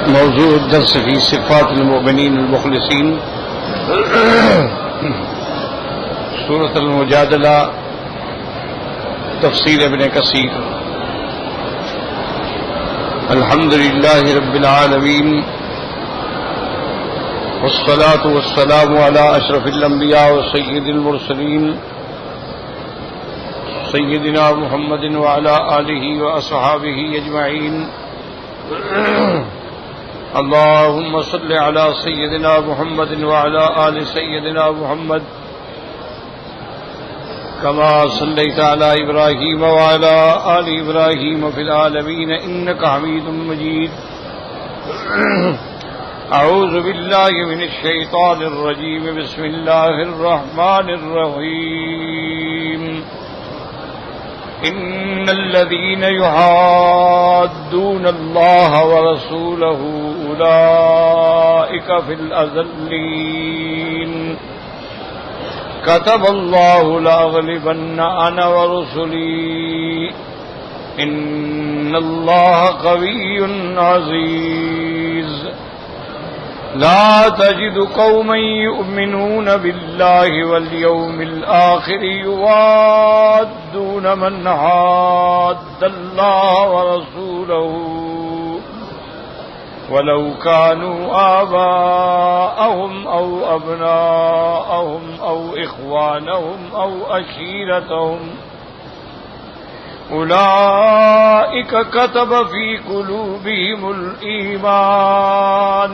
موضوع الدرس في صفات المؤمنين المخلصين سورة المجادلة تفسير ابن كثير. الحمد لله رب العالمين والصلاة والسلام على أشرف الأنبياء وسيد المرسلين سيدنا محمد وعلى آله وأصحابه أجمعين. اللهم صل على سيدنا محمد وعلى آل سيدنا محمد كما صليت على إبراهيم وعلى آل إبراهيم في العالمين إنك حميد مجيد. أعوذ بالله من الشيطان الرجيم. بسم الله الرحمن الرحيم. إن الذين يحادون الله ورسوله أولئك في الأذلين. كتب الله لأغلبن أنا ورسلي إن الله قوي عزيز. لا تجد قوما يؤمنون بالله واليوم الآخر يوادون من حاد الله ورسوله ولو كانوا آباءهم أو أبناءهم أو إخوانهم أو عشيرتهم أولئك كتب في قلوبهم الإيمان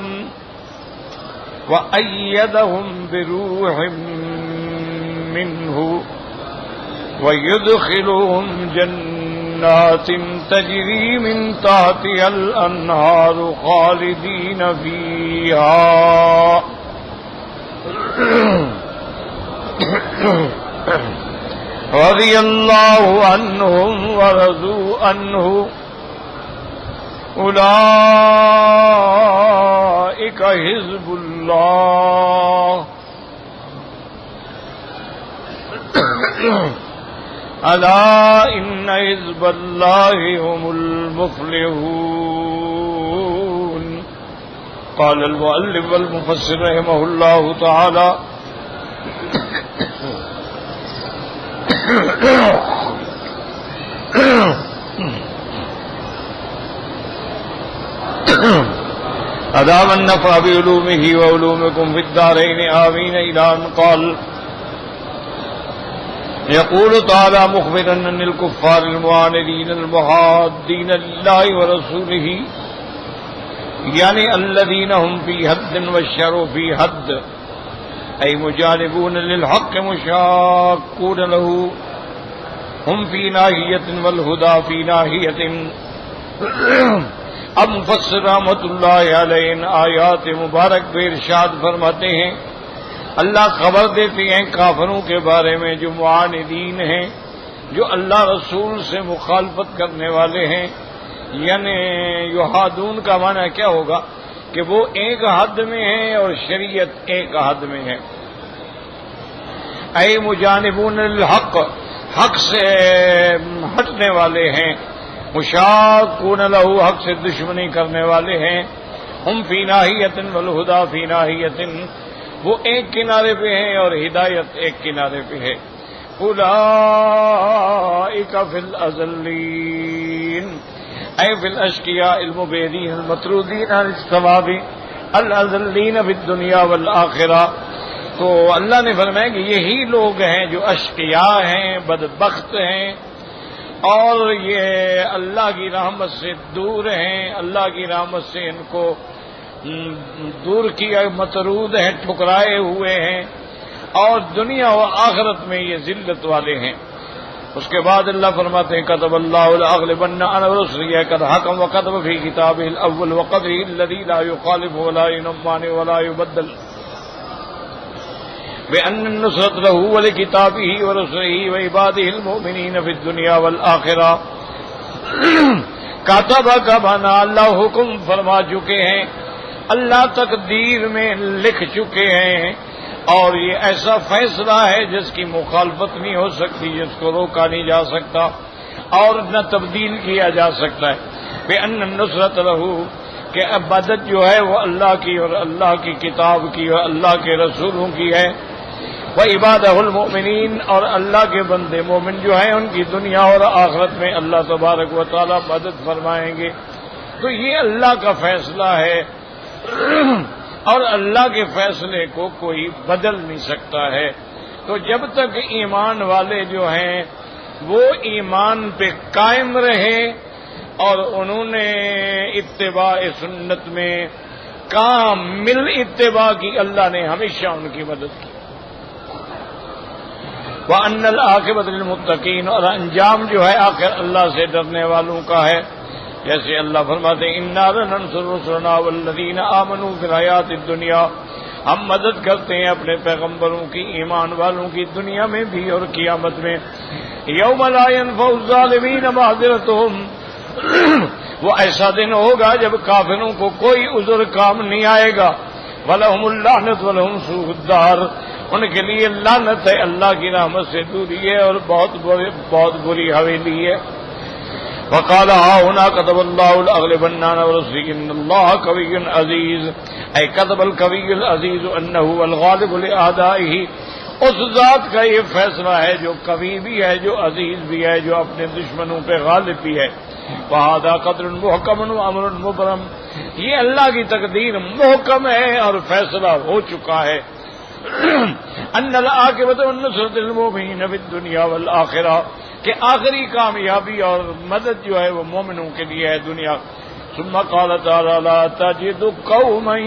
وأيدهم بروح منه ويدخلهم جنات تجري من تحتها الأنهار خالدين فيها رضي الله عنهم ورضوا عنه أولئك حزب الله ألا إن حزب الله هم المفلحون. قال المؤلف والمفسر رحمه الله تعالى أدام النفع بعلومه وعلومكم في الدارين آمين. إلى أن قال يقول تعالى مخبرا عن الكفار المعاندين المحادين لله ورسوله يعني الذين هم في حد والشر في حد أي مجانبون للحق مشاقون له هم في ناحية والهدى في ناحية. اب مفسر رحمۃ اللہ علیہ ان آیات مبارک میں ارشاد فرماتے ہیں اللہ خبر دیتے ہیں کافروں کے بارے میں جو معاندین ہیں، جو اللہ رسول سے مخالفت کرنے والے ہیں. یعنی یحادون کا معنی کیا ہوگا کہ وہ ایک حد میں ہیں اور شریعت ایک حد میں ہے. اے مجانبون الحق، حق سے ہٹنے والے ہیں، مشاقون لہ، حق سے دشمنی کرنے والے ہیں. ہم فی ناحیۃ والہدی فی ناحیۃ، وہ ایک کنارے پہ ہیں اور ہدایت ایک کنارے پہ ہے. اولئک فی الاذلین اے فی الاشقیاء المبعدین المطرودین عن الثواب الاذلین فی الدنیا والآخرہ. تو اللہ نے فرمایا کہ یہی لوگ ہیں جو اشقیاء ہیں، بدبخت ہیں، اور یہ اللہ کی رحمت سے دور ہیں، اللہ کی رحمت سے ان کو دور کیا، مطرود ہیں، ٹھکرائے ہوئے ہیں، اور دنیا و آخرت میں یہ ذلت والے ہیں. اس کے بعد اللہ فرماتے ہیں كتب اللہ لأغلبن أنا ورسلي قد حكم وكتب في كتابه الأول وقدره الذي لا يخالف ولا ينمان ولا يبدل بأن النصرة له ولكتابه ورسله وعباده المؤمنين في الدنيا والآخرة. کاتب کا معنی اللہ حکم فرما چکے ہیں، اللہ تقدیر میں لکھ چکے ہیں، اور یہ ایسا فیصلہ ہے جس کی مخالفت نہیں ہو سکتی، جس کو روکا نہیں جا سکتا اور نہ تبدیل کیا جا سکتا ہے. بأن النصرة له، کہ عبادت جو ہے وہ اللہ کی اور اللہ کی کتاب کی اور اللہ کے رسولوں کی ہے. وعبادہ المؤمنین، اور اللہ کے بندے مومن جو ہیں ان کی دنیا اور آخرت میں اللہ تبارک و تعالی مدد فرمائیں گے. تو یہ اللہ کا فیصلہ ہے اور اللہ کے فیصلے کو کوئی بدل نہیں سکتا ہے. تو جب تک ایمان والے جو ہیں وہ ایمان پہ قائم رہے اور انہوں نے اتباع سنت میں کامل اتباع کی، اللہ نے ہمیشہ ان کی مدد کی. وَأَنَّ الْعَاقِبَةَ لِلْمُتَّقِينَ، اور انجام جو ہے آخر اللہ سے ڈرنے والوں کا ہے. جیسے اللہ فرماتے ہیں اِنَّا لَنَنصُرُ رُسُلَنَا وَالَّذِينَ آمَنُوا فِي الْحَيَاةِ الدُّنْيَا، ہم مدد کرتے ہیں اپنے پیغمبروں کی، ایمان والوں کی، دنیا میں بھی اور قیامت میں. یوم لا ينفع الظالمین معذرتهم، وہ ایسا دن ہوگا جب کافروں کو کوئی عذر کام نہیں آئے گا. وَلَهُمُ اللَّعْنَةُ وَلَهُمْ سُوءُ الدَّارِ، ان کے لیے لعنت ہے، اللہ کی رحمت سے دوری ہے اور بہت بری حویلی ہے. وقال هنا كتب الله لأغلبن أنا ورسلي إن الله قوي عزيز، أي كتب القوي العزيز أنه هو الغالب لأعدائه. اس ذات کا یہ فیصلہ ہے جو قوی بھی ہے، جو عزیز بھی ہے، جو اپنے دشمنوں پہ غالب بھی ہے. وهذا قدر محکم وامر مبرم، یہ اللہ کی تقدیر محکم ہے اور فیصلہ ہو چکا ہے. ان العاقبۃ والنصرۃ للمؤمنین فی الدنیا والآخرہ، کہ آخری کامیابی اور مدد جو ہے وہ مومنوں کے لیے ہے دنیا. ثم قال تعالی لا تجد قوما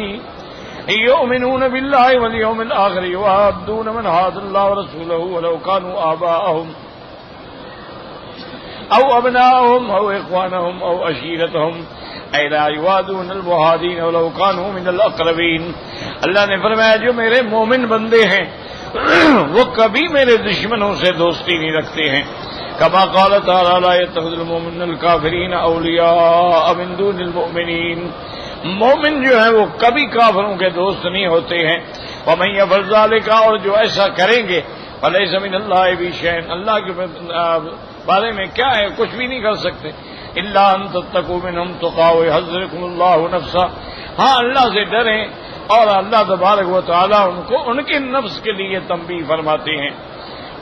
يؤمنون بالله واليوم الآخر يوادون من حاد الله ورسوله ولو كانوا آباءهم أو أبناءهم أو إخوانهم أو عشيرتهم أي لا يوادون المهادين ولو كانوا من الأقربين. اللہ نے فرمایا جو میرے مومن بندے ہیں وہ کبھی میرے دشمنوں سے دوستی نہیں رکھتے ہیں. كما قال تعالی لا يتخذ المؤمنون الكافرين أولياء من دون المؤمنين، مومن جو ہے وہ کبھی کافروں کے دوست نہیں ہوتے ہیں. ومن يفعل ذلك، اور جو ایسا کریں گے فليس من الله بشيء، اللہ کے بارے میں کیا ہے، کچھ بھی نہیں کر سکتے. الا ان تتقوا منهم تقى ويحذركم الله نفسا، ہاں اللہ سے ڈریں اور اللہ تبارک و تعالی ان کو ان کے نفس کے لیے تنبیہ فرماتے ہیں.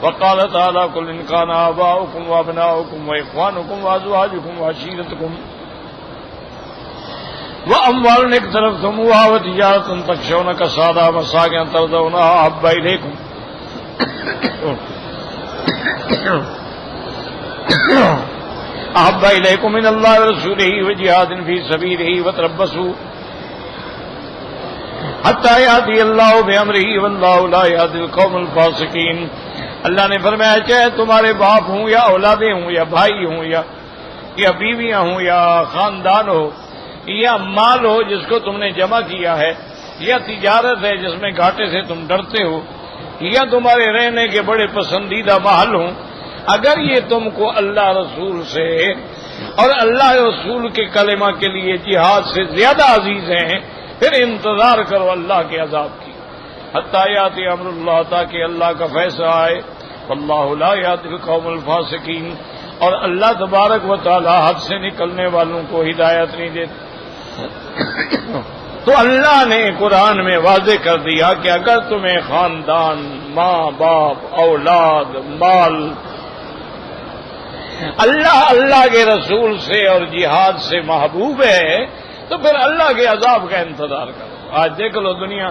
وقال تعالی قل ان كان آباؤكم وابناؤكم واخوانكم وازواجكم وعشيرتكم واموال اقترفتموها وتجارة تخشون كسادها ومساكن ترضونها احب اليكم من الله ورسوله وجهاد في سبيله وتربصوا حتى يأتي الله بأمره والله لا يهدي القوم الفاسقين. اللہ نے فرمایا چاہے تمہارے باپ ہوں یا اولادیں ہوں یا بھائی ہوں یا بیویاں ہوں یا خاندان ہو یا مال ہو جس کو تم نے جمع کیا ہے، یا تجارت ہے جس میں گھاٹے سے تم ڈرتے ہو، یا تمہارے رہنے کے بڑے پسندیدہ محل ہوں، اگر یہ تم کو اللہ رسول سے اور اللہ رسول کے کلمہ کے لیے جہاد سے زیادہ عزیز ہیں پھر انتظار کرو اللہ کے عذاب کی. حتیٰ یاتی امر اللہ، تاکہ اللہ کا فیصلہ آئے. واللہ لا یہدی القوم الفاسقین، اور اللہ تبارک و تعالی حد سے نکلنے والوں کو ہدایت نہیں دیتے. تو اللہ نے قرآن میں واضح کر دیا کہ اگر تمہیں خاندان، ماں باپ، اولاد، مال اللہ کے رسول سے اور جہاد سے محبوب ہے تو پھر اللہ کے عذاب کا انتظار کرو. آج دیکھ لو دنیا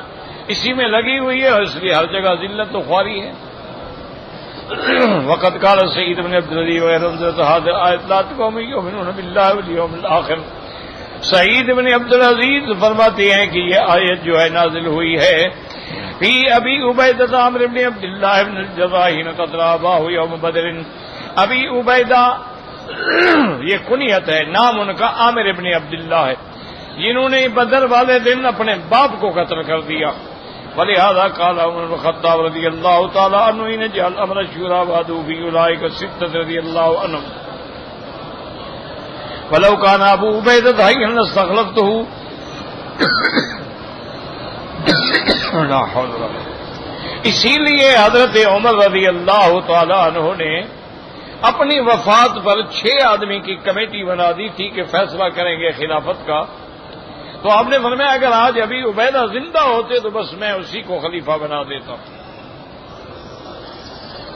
اسی میں لگی ہوئی ہے اور اس لیے ہر جگہ ذلت و خواری ہے. وقت قال سعید بن عبد العزیز والآخر، سعید بن عبد العزیز فرماتے ہیں کہ یہ آیت جو ہے نازل ہوئی ہے فی ابی عبیدہ عامر بن عبد اللہ بن الجراح قتل اباہ یوم بدر. ابی عبیدہ یہ کنیت ہے، نام ان کا عامر بن عبداللہ ہے، جنہوں نے بدر والے دن اپنے باپ کو قتل کر دیا. ولہذا قال عمر بن الخطاب رضی اللہ تعالی عنہ ان جعل امر الشورى بعده في اولئک الستة رضی اللہ عنہم ولو كان ابو عبیدہ حيا لاستخلفته. لا حول ولا قوة. اسی لیے حضرت عمر رضی اللہ تعالی عنہ نے اپنی وفات پر 6 آدمی کی کمیٹی بنا دی تھی کہ فیصلہ کریں گے خلافت کا. تو آپ نے فرمایا اگر آج ابھی عبیدہ زندہ ہوتے تو بس میں اسی کو خلیفہ بنا دیتا.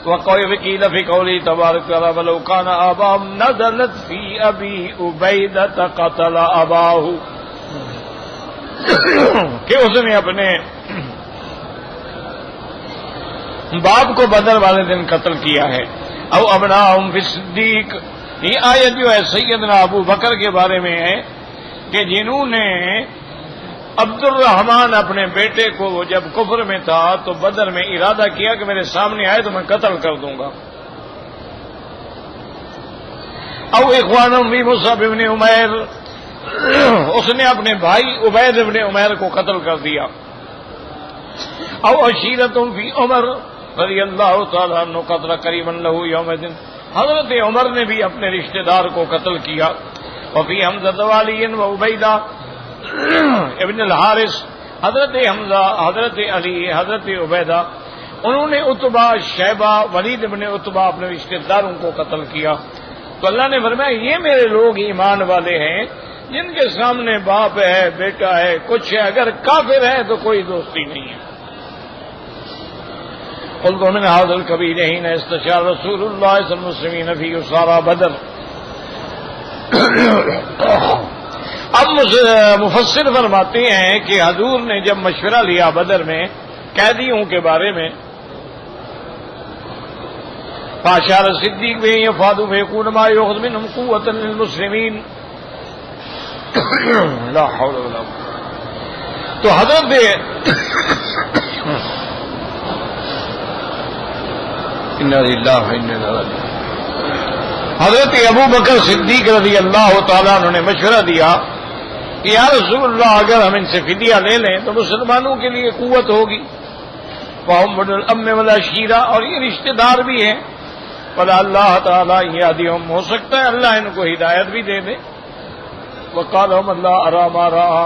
وقیل فی قولی تبارک وتعالی ولو کان آباؤہم نزلت فی ابی عبیدہ قتل اباہ، کہ اس نے اپنے باپ کو بدر والے دن قتل کیا ہے. او ابناہم فی الصدیق، یہ آیت جو ہے سیدنا ابو بکر کے بارے میں ہے کہ جنہوں نے عبد الرحمن اپنے بیٹے کو وہ جب کفر میں تھا تو بدر میں ارادہ کیا کہ میرے سامنے آئے تو میں قتل کر دوں گا. او اخوانہم فی مصعب ابن عمیر، اس نے اپنے بھائی عبید ابن عمیر کو قتل کر دیا. او عشیرتہم فی عمر رضی اللہ تعالیٰ عنہ قتل قریبا لہ یوم دن، حضرت عمر نے بھی اپنے رشتہ دار کو قتل کیا. وفی حمزہ وعلی و عبیدہ ابن الحارث، حضرت حمزہ، حضرت علی، حضرت عبیدہ، انہوں نے عتبہ، شیبہ، ولید ابن عتبہ اپنے رشتہ داروں کو قتل کیا. تو اللہ نے فرمایا یہ میرے لوگ ایمان والے ہیں جن کے سامنے باپ ہے، بیٹا ہے، کچھ ہے، اگر کافر ہے تو کوئی دوستی نہیں ہے. قلت من هذا الكبير حين استشار رسول الله صلى الله عليه وسلم المسلمين في اسارى بدر. اب مفسر فرماتے ہیں کہ حضور نے جب مشورہ لیا بدر میں قیدیوں کے بارے میں، فاشار صدیق میں یفادوا فیکون ما یؤخذ منهم قوة للمسلمین. لا حول ولا قوة. تو حضرت حضرت ابو بکر صدیق رضی اللہ تعالیٰ عنہ نے مشورہ دیا کہ یا رسول اللہ اگر ہم ان سے فدیہ لے لیں تو مسلمانوں کے لیے قوت ہوگی. وہم بن الام والعشیرہ، اور یہ رشتہ دار بھی ہیں. فلا اللہ تعالیٰ یہدیہم، ہو سکتا ہے اللہ ان کو ہدایت بھی دے دے. وقالہم اللہ ارا ما رأى.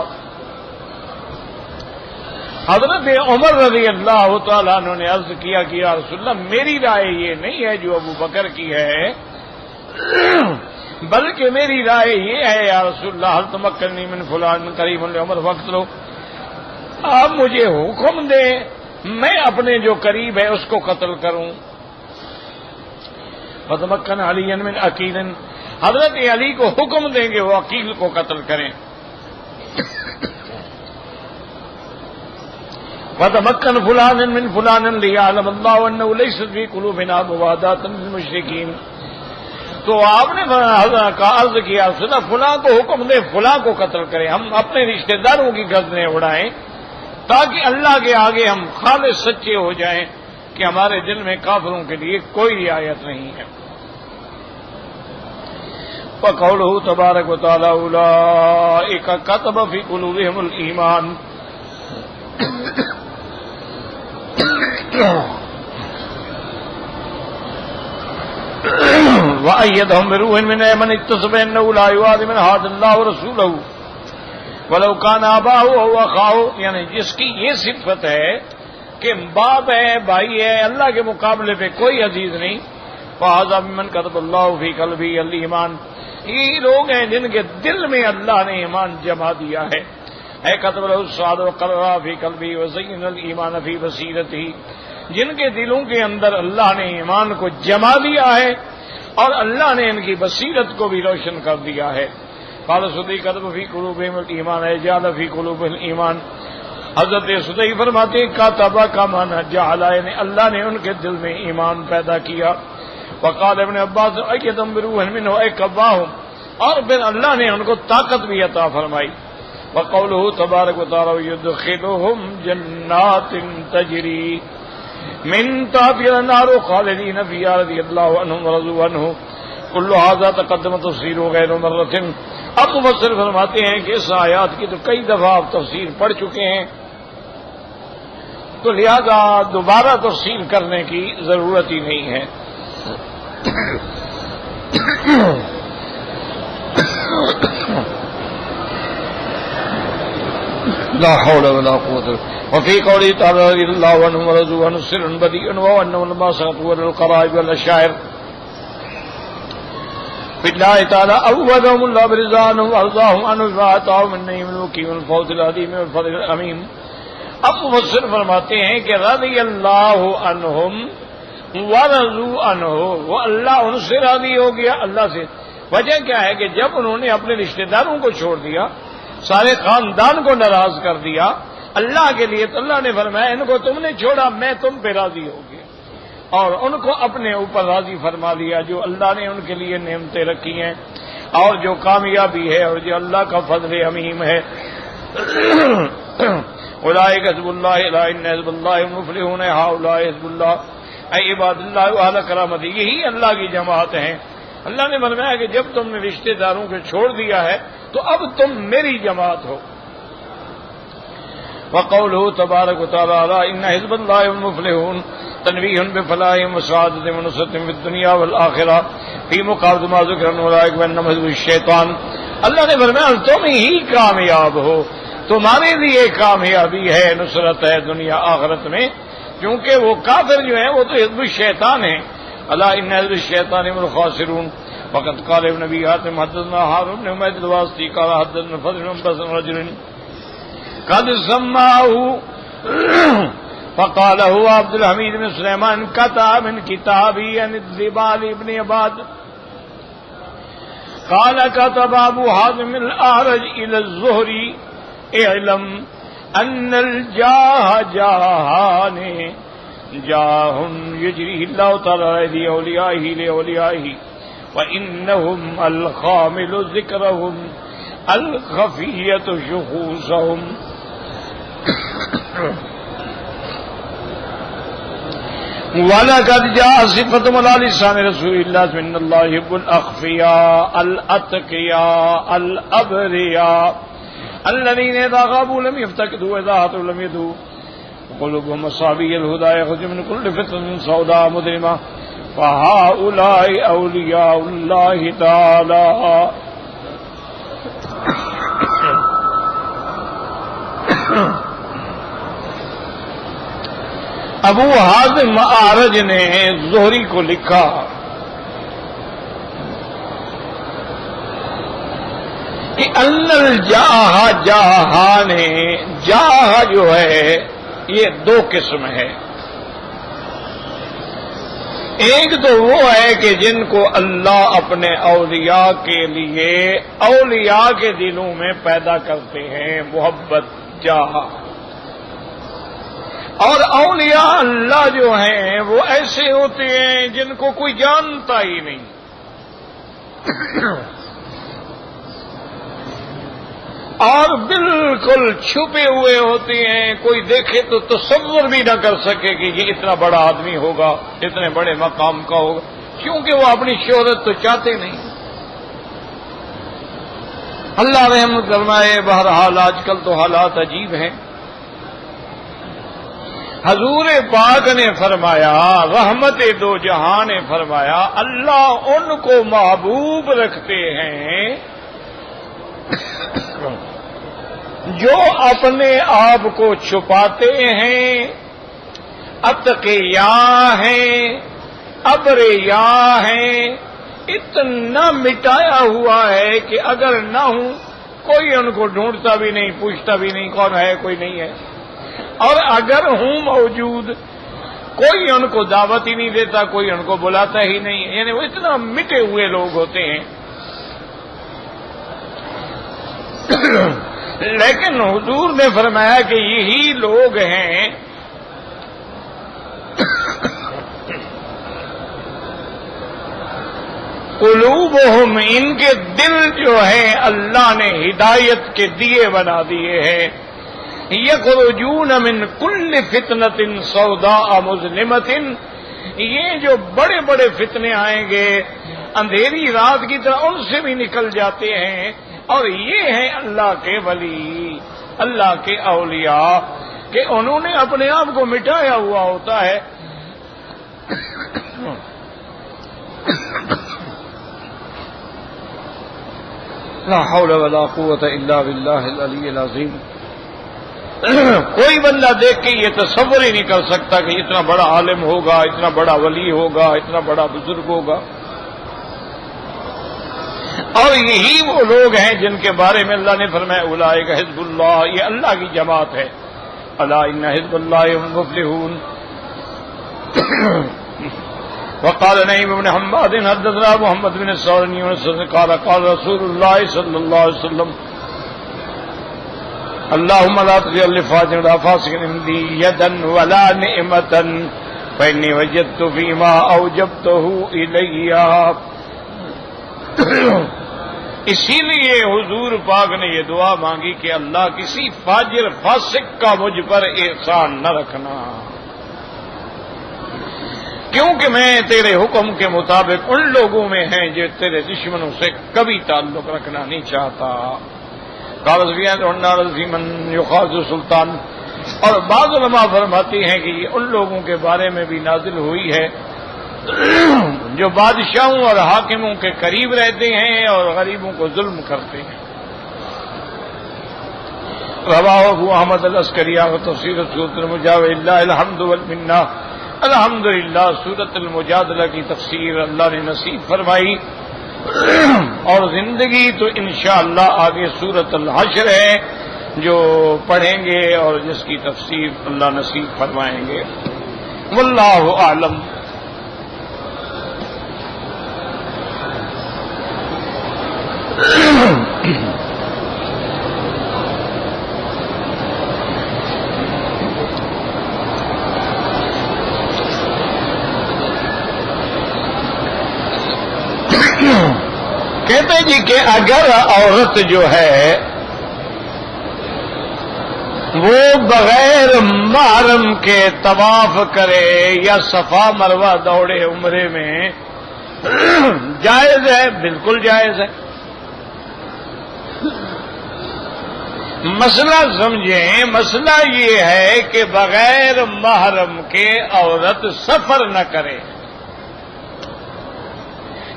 حضرت عمر رضی اللہ تعالیٰ عنہ نے عرض کیا کہ یا رسول اللہ میری رائے یہ نہیں ہے جو ابو بکر کی ہے، بلکہ میری رائے یہ ہے یا رسول اللہ حل تمکنی من فلان قریب عمر وقت لو، آپ مجھے حکم دیں میں اپنے جو قریب ہے اس کو قتل کروں. فتمکن علی من عقیل، حضرت علی کو حکم دیں گے وہ عقیل کو قتل کریں. فتمکن فلان من فلان لیعلم اللہ انہ لیست فی قلوبنا موادات للمشرکین. تو آپ نے عرض کیا فلاں کو حکم دے فلاں کو قتل کریں، ہم اپنے رشتہ داروں کی گردنیں اڑائیں تاکہ اللہ کے آگے ہم خالص سچے ہو جائیں کہ ہمارے دل میں کافروں کے لیے کوئی رعایت نہیں ہے. وقولہ تبارک و تعالی اولئک کتب فی قلوبہم الایمان. وَأَيَّدَهُم بِرُوحٍ مِّنْهُ مَنِ اكْتَسَبَ أَنَّهُ لَا يُعَادِ مَنْ حَادَ اللَّهَ وَرَسُولَهُ وَلَوْ كَانَ آبَاؤُهُ أَوْ أَخَاؤُهُ، یعنی جس کی یہ صفت ہے کہ باپ ہے، بھائی ہے، اللہ کے مقابلے پہ کوئی عزیز نہیں. فَهَذَا مِمَّنْ كَتَبَ اللَّهُ فِي قَلْبِهِ الْإِيمَانَ، یہ لوگ ہیں جن کے دل میں اللہ نے ایمان جما دیا ہے. اے كَتَبَ لَهُ الصَّادَ وَقَرَّهُ فِي قَلْبِهِ وَزَيَّنَ الْإِيمَانَ فِي بَصِيرَتِهِ، جن کے دلوں کے اندر اللہ نے ایمان کو جما دیا ہے اور اللہ نے ان کی بصیرت کو بھی روشن کر دیا ہے. قال سدی کتب فی قلوبہم الایمان اے جعل فی قلوبہم الایمان. حضرت سدی فرماتے ہیں کاتبہ کا معنی جعل، یعنی اللہ نے ان کے دل میں ایمان پیدا کیا. وقال ابن عباس ایدم بروح منہ اے قواہم، اور پھر اللہ نے ان کو طاقت بھی عطا فرمائی. وقولہ تبارک و تعالی یدخلہم جنات تجری من تحتها الانہار خالدین فیہا رضی اللہ عنہم ورضوا عنہ. کل ھذا تقدم تفسیر غیر مرۃ. اب مفسر فرماتے ہیں کہ اس آیات کی تو کئی دفعہ آپ تفسیر پڑھ چکے ہیں تو لہذا دوبارہ تفسیر کرنے کی ضرورت ہی نہیں ہے. لا حول ولا قوة. وفي قوله تعالى رضي الله عنهم ورضوا عنه سر بديع وأنهم لما سقطوا القرائب والأشاعر. بالله تعالى أودهم الله برضوانه وأرضاهم عنه بما آتاهم من نعيم المقيم والفوز العظيم والفضل العميم. اب مفسر فرماتے ہیں کہ رضی اللہ عنہم ورضوا عنہ، وہ اللہ ان سے راضی ہو گیا، اللہ سے. وجہ کیا ہے کہ جب انہوں نے اپنے رشتہ داروں کو چھوڑ دیا، سارے خاندان کو ناراض کر دیا اللہ کے لیے، تو اللہ نے فرمایا ان کو تم نے چھوڑا، میں تم پہ راضی ہو گیا، اور ان کو اپنے اوپر راضی فرما لیا جو اللہ نے ان کے لیے نعمتیں رکھی ہیں اور جو کامیابی ہے اور جو اللہ کا فضل عمیم ہے. اولئک حزب اللہ الا ان حزب اللہ هم المفلحون هؤلاء حزب اللہ اے عباد اللہ واہل کرامت، یہی اللہ کی جماعت ہیں. اللہ نے فرمایا کہ جب تم نے رشتہ داروں کو چھوڑ دیا ہے تو اب تم میری جماعت ہو. وقوله تبارک وتعالی ان حزب اللہ هم المفلحون تنویہ بفلاح وسعادت ونصرت فی الدنیا والآخرہ فی مقابلۃ ما ذکر اولئک وانما حزب الشیطان. اللہ نے فرمایا تم ہی کامیاب ہو، تمہارے لیے کامیابی ہے، نصرت ہے دنیا آخرت میں، کیونکہ وہ کافر جو ہیں وہ تو حزب الشیطان ہیں. الا ان حزب الشیطان هم الخاسرون. وقد قال ابن ابي حاتم حدثنا هارون بن حميد الواسطي قال حدثنا فضل بن بن رجل قد سماه فقال هو عبد الحميد بن سليمان كتب من كتابي عن الذبال بن عباد قال كتب ابو حازم الاعرج الى الزهري اعلم ان الجاه جاهان جاه يجريه الله تعالى لأوليائه لأوليائه وإنهم الخامل ذكرهم الخفية شخوصهم. وَلَقَدْ جَاءَ صِفَةٌ عَلَى لِسَانِ رَسُولِ اللَّهِ إِنَّ اللَّهَ يُحِبُّ الْأَخْفِيَاءَ الْأَتْقِيَاءَ الْأَبْرِيَاءَ الَّذِينَ إِذَا غَابُوا لَمْ يَفْتَقِدُوا وَإِذَا هَاتَوْا لَمْ يَدُوا قلوبهم مصابيح الهدى يخرج من كل فتنة سوداء مظلمة فهؤلاء أولياء الله تعالى. ابو حازم اعرج نے زہری کو لکھا کہ ان الجاہ جاہان، جاہ جو ہے یہ دو قسم ہے. ایک تو وہ ہے کہ جن کو اللہ اپنے اولیاء کے لیے اولیاء کے دلوں میں پیدا کرتے ہیں محبت جاہ، اور اولیاء اللہ جو ہیں وہ ایسے ہوتے ہیں جن کو کوئی جانتا ہی نہیں، اور بالکل چھپے ہوئے ہوتے ہیں، کوئی دیکھے تو تصور بھی نہ کر سکے کہ یہ اتنا بڑا آدمی ہوگا، اتنے بڑے مقام کا ہوگا، کیونکہ وہ اپنی شہرت تو چاہتے نہیں. اللہ رحم فرمائے. بہرحال آج کل تو حالات عجیب ہیں. حضور پاک نے فرمایا، رحمت دو جہاں نے فرمایا اللہ ان کو محبوب رکھتے ہیں جو اپنے آپ کو چھپاتے ہیں، اتقیاء ہیں، ابریاء ہیں، اتنا مٹایا ہوا ہے کہ اگر نہ ہوں کوئی ان کو ڈھونڈتا بھی نہیں، پوچھتا بھی نہیں کون ہے، کوئی نہیں ہے، اور اگر ہوں موجود کوئی ان کو دعوت ہی نہیں دیتا، کوئی ان کو بلاتا ہی نہیں، یعنی وہ اتنا مٹے ہوئے لوگ ہوتے ہیں. لیکن حضور نے فرمایا کہ یہی لوگ ہیں قلوبہم، ان کے دل جو ہیں اللہ نے ہدایت کے دیے بنا دیے ہیں. یخرجون من کل فتنۃ سوداء مظلمۃ، یہ جو بڑے بڑے فتنے آئیں گے اندھیری رات کی طرح ان سے بھی نکل جاتے ہیں. اور یہ ہیں اللہ کے ولی، اللہ کے اولیاء، کہ انہوں نے اپنے آپ کو مٹایا ہوا ہوتا ہے. لا حول ولا قوت الا باللہ العلی العظیم. کوئی بندہ دیکھ کے یہ تصور ہی نہیں کر سکتا کہ اتنا بڑا عالم ہوگا، اتنا بڑا ولی ہوگا، اتنا بڑا بزرگ ہوگا. اور یہی وہ لوگ ہیں جن کے بارے میں اللہ نے فرمایا اولئک حزب اللہ، یہ اللہ کی جماعت ہے. الا ان حزب اللہ هم المفلحون. وقال نعیم بن حماد حدثنا محمد بن الثورني قال قال رسول الله صلى الله عليه وسلم اللهم لا تجعل لفاجر ولا فاسق عندي يدا ولا نعمة فإني وجدت فيما أوجبته إلي. اسی لیے حضور پاک نے یہ دعا مانگی کہ اللہ کسی فاجر فاسق کا مجھ پر احسان نہ رکھنا، کیونکہ میں تیرے حکم کے مطابق ان لوگوں میں ہیں جو تیرے دشمنوں سے کبھی تعلق رکھنا نہیں چاہتا. من یخاذ سلطان. اور بعض علماء فرماتی ہیں کہ یہ ان لوگوں کے بارے میں بھی نازل ہوئی ہے جو بادشاہوں اور حاکموں کے قریب رہتے ہیں اور غریبوں کو ظلم کرتے ہیں. رواہ ابو احمد العسکری و تفسیر سورۃ المجادلہ الحمد والمنہ. الحمدللہ سورۃ المجادلہ کی تفسیر اللہ نے نصیب فرمائی، اور زندگی تو انشاءاللہ آگے سورۃ الحشر ہے جو پڑھیں گے اور جس کی تفسیر اللہ نصیب فرمائیں گے. واللہ اعلم. کہتے جی کہ اگر عورت جو ہے وہ بغیر محرم کے طواف کرے یا صفا مروہ دوڑے عمرے میں، جائز ہے، بالکل جائز ہے. مسئلہ سمجھیں، مسئلہ یہ ہے کہ بغیر محرم کے عورت سفر نہ کرے.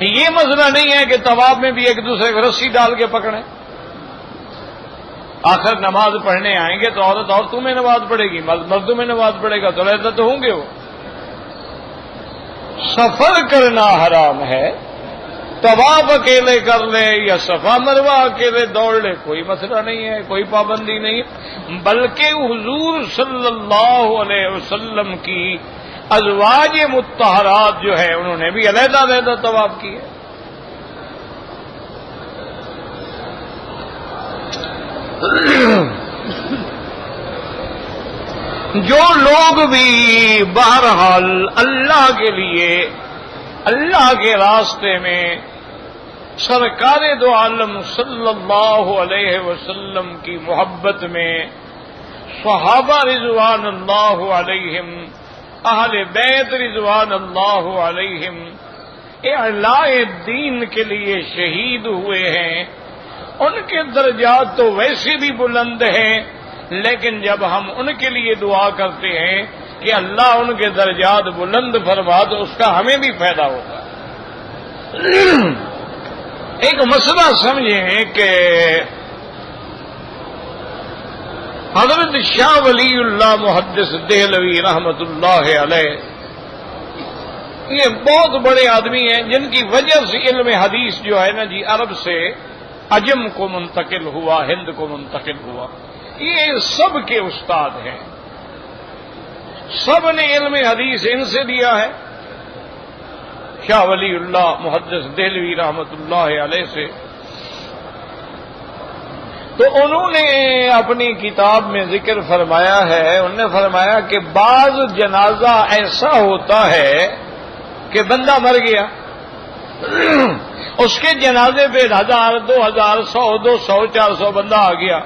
یہ مسئلہ نہیں ہے کہ طواف میں بھی ایک دوسرے کو رسی ڈال کے پکڑیں. آخر نماز پڑھنے آئیں گے تو عورتوں میں نماز پڑھے گی، مردوں میں نماز پڑھے گا، تو علیحدہ تو ہوں گے. وہ سفر کرنا حرام ہے. طواف اکیلے کر لے یا صفا مروہ اکیلے دوڑ لے، کوئی مسئلہ نہیں ہے، کوئی پابندی نہیں. بلکہ حضور صلی اللہ علیہ وسلم کی ازواج مطہرات جو ہے انہوں نے بھی علیحدہ علیحدہ طواف کیے. جو لوگ بھی بہرحال اللہ کے لیے، اللہ کے راستے میں سرکار دو عالم صلی اللہ علیہ وسلم کی محبت میں، صحابہ رضوان اللہ علیہم، اہل بیت رضوان اللہ علیہم اعلاء دین کے لیے شہید ہوئے ہیں، ان کے درجات تو ویسے بھی بلند ہیں، لیکن جب ہم ان کے لیے دعا کرتے ہیں کہ اللہ ان کے درجات بلند فرما تو اس کا ہمیں بھی فائدہ ہوگا. ایک مسئلہ سمجھیں کہ حضرت شاہ ولی اللہ محدث دہلوی رحمت اللہ علیہ یہ بہت بڑے آدمی ہیں جن کی وجہ سے علم حدیث جو ہے نا جی عرب سے عجم کو منتقل ہوا، ہند کو منتقل ہوا. یہ سب کے استاد ہیں، سب نے علم حدیث ان سے دیا ہے. شاہ ولی اللہ محدث دہلوی رحمت اللہ علیہ سے. تو انہوں نے اپنی کتاب میں ذکر فرمایا ہے، انہوں نے فرمایا کہ بعض جنازہ ایسا ہوتا ہے کہ بندہ مر گیا، اس کے جنازے پہ 1000 2000 100 200 400 بندہ آ گیا.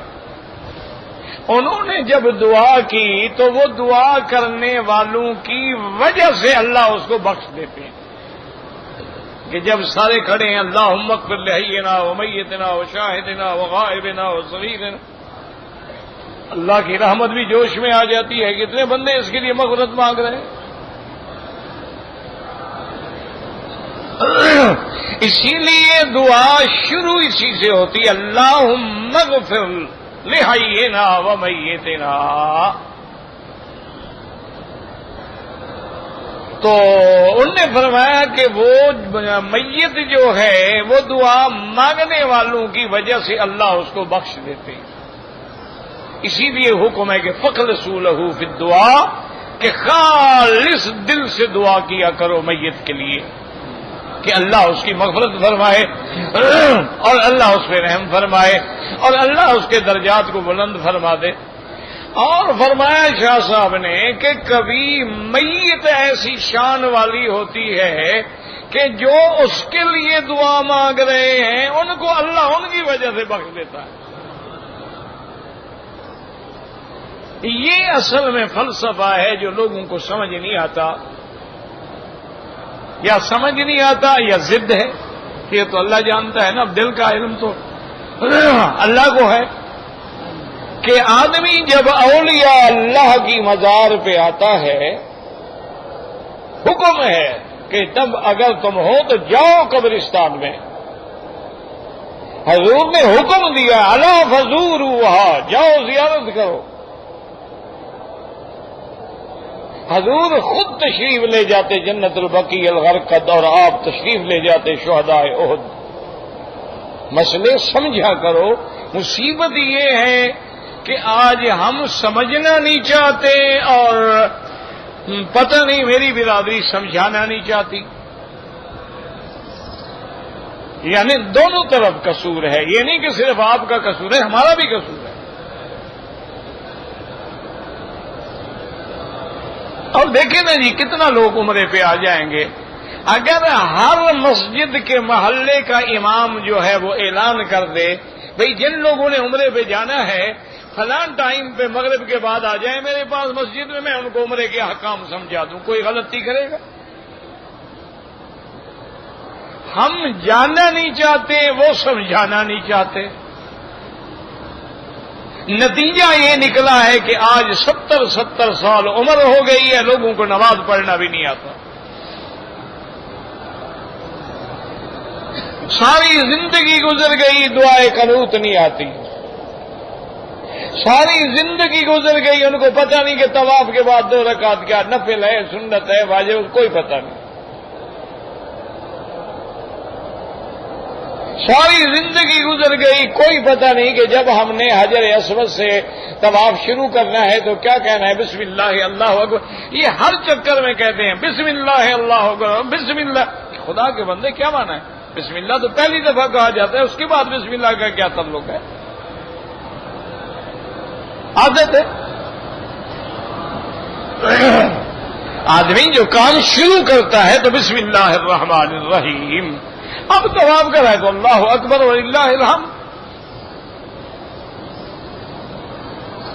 انہوں نے جب دعا کی تو وہ دعا کرنے والوں کی وجہ سے اللہ اس کو بخش دیتے ہیں کہ جب سارے کھڑے ہیں اللہم اغفر لحینا و میتنا و شاہدنا و غائبنا و صغیرنا، اللہ کی رحمت بھی جوش میں آ جاتی ہے. کتنے بندے اس کے لیے مغفرت مانگ رہے ہیں. اسی لیے دعا شروع اسی سے ہوتی ہے، اللہم اغفر لحینا و میتنا. تو انہوں نے فرمایا کہ وہ میت جو ہے وہ دعا مانگنے والوں کی وجہ سے اللہ اس کو بخش دیتے ہیں. اسی لیے حکم ہے کہ فخلصوا لہ فی الدعاء، کہ خالص دل سے دعا کیا کرو میت کے لیے کہ اللہ اس کی مغفرت فرمائے اور اللہ اس پہ رحم فرمائے اور اللہ اس کے درجات کو بلند فرما دے. اور فرمایا شاہ صاحب نے کہ کبھی میت ایسی شان والی ہوتی ہے کہ جو اس کے لیے دعا مانگ رہے ہیں ان کو اللہ ان کی وجہ سے بخش دیتا ہے. یہ اصل میں فلسفہ ہے جو لوگوں کو سمجھ نہیں آتا، یا سمجھ نہیں آتا یا ضد ہے. یہ تو اللہ جانتا ہے نا، اب دل کا علم تو اللہ کو ہے کہ آدمی جب اولیاء اللہ کی مزار پہ آتا ہے حکم ہے کہ تب اگر تم ہو تو جاؤ قبرستان میں. حضور نے حکم دیا الا فزوروها، جاؤ زیارت کرو. حضور خود تشریف لے جاتے جنت البقیع الغرقد اور آپ تشریف لے جاتے شہداء احد. مسئلے سمجھا کرو. مصیبت یہ ہے کہ آج ہم سمجھنا نہیں چاہتے اور پتہ نہیں میری برادری سمجھانا نہیں چاہتی. یعنی دونوں طرف قصور ہے، یہ نہیں کہ صرف آپ کا قصور ہے، ہمارا بھی قصور ہے. اور دیکھیں نا جی کتنا لوگ عمرے پہ آ جائیں گے. اگر ہر مسجد کے محلے کا امام جو ہے وہ اعلان کر دے بھئی جن لوگوں نے عمرے پہ جانا ہے فلاں ٹائم پہ مغرب کے بعد آ جائیں میرے پاس مسجد میں ان کو عمرے کے احکام سمجھا دوں، کوئی غلطی کرے گا؟ ہم جاننا نہیں چاہتے، وہ سمجھانا نہیں چاہتے. نتیجہ یہ نکلا ہے کہ آج 70 سال عمر ہو گئی ہے، لوگوں کو نماز پڑھنا بھی نہیں آتا. ساری زندگی گزر گئی، دعائے قنوت نہیں آتی. ساری زندگی گزر گئی، ان کو پتہ نہیں کہ طواف کے بعد 2 رکعت کیا نفل ہے، سنت ہے، واجب، کوئی پتہ نہیں. ساری زندگی گزر گئی، کوئی پتہ نہیں کہ جب ہم نے حجر اسود سے طواف شروع کرنا ہے تو کیا کہنا ہے، بسم اللہ اللہ اکبر. یہ ہر چکر میں کہتے ہیں بسم اللہ اللہ اکبر، بسم اللہ. خدا کے بندے کیا مانا ہے؟ بسم اللہ تو پہلی دفعہ کہا جاتا ہے، اس کے بعد بسم اللہ کا کیا تعلق ہے؟ عادت ہے. آدمی جو کام شروع کرتا ہے تو بسم اللہ الرحمن الرحیم. اب طواف کرا ہے تو اللہ اکبر وللہ الحمد.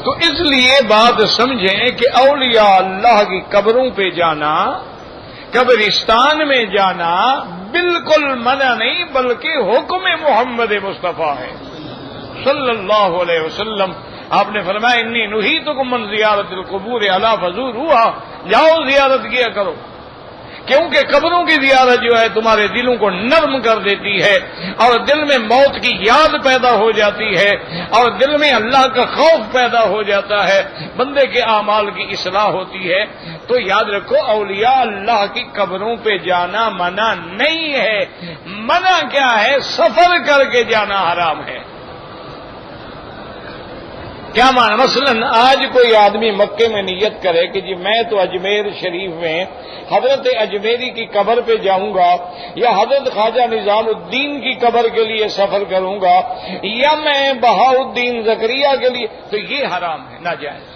تو اس لیے بات سمجھیں کہ اولیاء اللہ کی قبروں پہ جانا، قبرستان میں جانا بالکل منع نہیں بلکہ حکم محمد مصطفیٰ ہے صلی اللہ علیہ وسلم. آپ نے فرمایا انی نہیتکم من زیارت القبور الا فزوروها، جاؤ زیارت کیا کرو. کیونکہ قبروں کی زیارت جو ہے تمہارے دلوں کو نرم کر دیتی ہے اور دل میں موت کی یاد پیدا ہو جاتی ہے اور دل میں اللہ کا خوف پیدا ہو جاتا ہے، بندے کے اعمال کی اصلاح ہوتی ہے. تو یاد رکھو اولیاء اللہ کی قبروں پہ جانا منع نہیں ہے. منع کیا ہے؟ سفر کر کے جانا حرام ہے. کیا مانا؟ مثلا آج کوئی آدمی مکے میں نیت کرے کہ جی میں تو اجمیر شریف میں حضرت اجمیری کی قبر پہ جاؤں گا یا حضرت خواجہ نظام الدین کی قبر کے لیے سفر کروں گا یا میں بہاؤالدین زکریا کے لیے، تو یہ حرام ہے، ناجائز.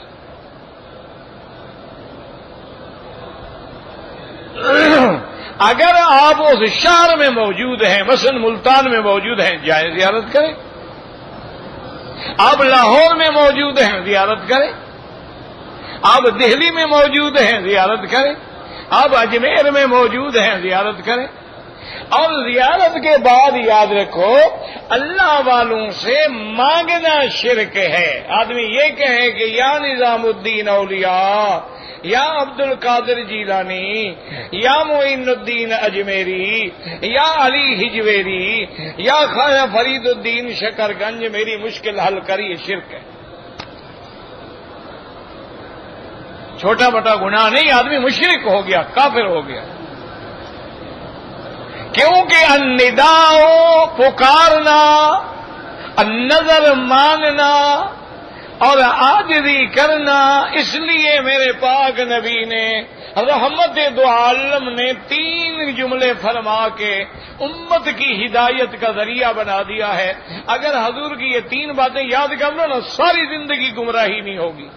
اگر آپ اس شہر میں موجود ہیں، مثلا ملتان میں موجود ہیں، جائز زیارت کریں. آپ لاہور میں موجود ہیں، زیارت کریں. آپ دہلی میں موجود ہیں، زیارت کریں. آپ اجمیر میں موجود ہیں، زیارت کریں. اور زیارت کے بعد یاد رکھو اللہ والوں سے مانگنا شرک ہے. آدمی یہ کہے کہ یا نظام الدین اولیاء، یا عبد القادر جیلانی، یا معین الدین اجمیری، یا علی ہجویری، یا خواجہ فرید الدین شکر گنج میری مشکل حل کری، شرک ہے. چھوٹا بڑا گناہ نہیں، آدمی مشرک ہو گیا، کافر ہو گیا، کیونکہ النداء پکارنا، النظر ماننا اور عاجزی کرنا، اس لیے میرے پاک نبی نے رحمت دو عالم نے 3 جملے فرما کے امت کی ہدایت کا ذریعہ بنا دیا ہے۔ اگر حضور کی یہ 3 باتیں یاد کر لو نا، ساری زندگی گمراہی نہیں ہوگی۔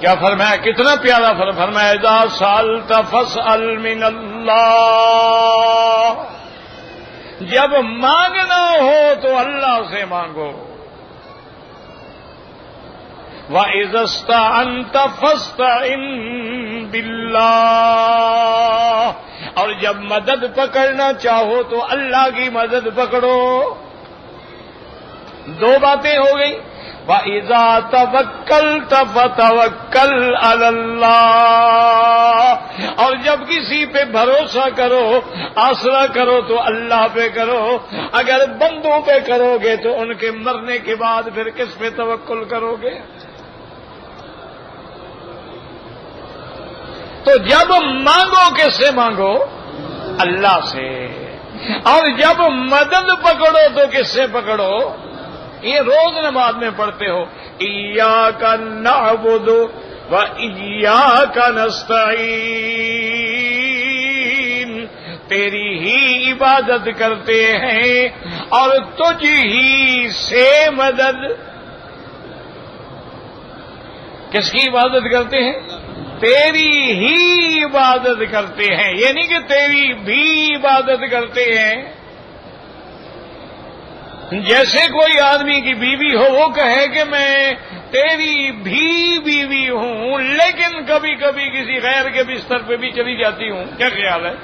کیا فرمایا؟ کتنا پیارا فرمایا، اذا سألت فاسأل من اللہ، جب مانگنا ہو تو اللہ سے مانگو، وَإِذَا اسْتَعَنْتَ فَاسْتَعِنْ بِاللَّهِ، اور جب مدد پکڑنا چاہو تو اللہ کی مدد پکڑو۔ 2 باتیں ہو گئی، وَإِذَا تَوَكَّلْتَ فَتَوَكَّلْ عَلَى اللَّهِ، اور جب کسی پہ بھروسہ کرو، آسرا کرو تو اللہ پہ کرو۔ اگر بندوں پہ کرو گے تو ان کے مرنے کے بعد پھر کس پہ توکل کرو گے؟ تو جب مانگو کس سے مانگو؟ اللہ سے، اور جب مدد پکڑو تو کس سے پکڑو؟ یہ روز نماز میں پڑھتے ہو، ایاک نعبد و ایاک نستعین، تیری ہی عبادت کرتے ہیں اور تجھ ہی سے مدد۔ کس کی عبادت کرتے ہیں؟ تیری ہی عبادت کرتے ہیں، یہ نہیں کہ تیری بھی عبادت کرتے ہیں۔ جیسے کوئی آدمی کی بیوی ہو، وہ کہے کہ میں تیری بھی بیوی ہوں لیکن کبھی کبھی کسی غیر کے بستر پہ بھی چلی جاتی ہوں، کیا خیال ہے؟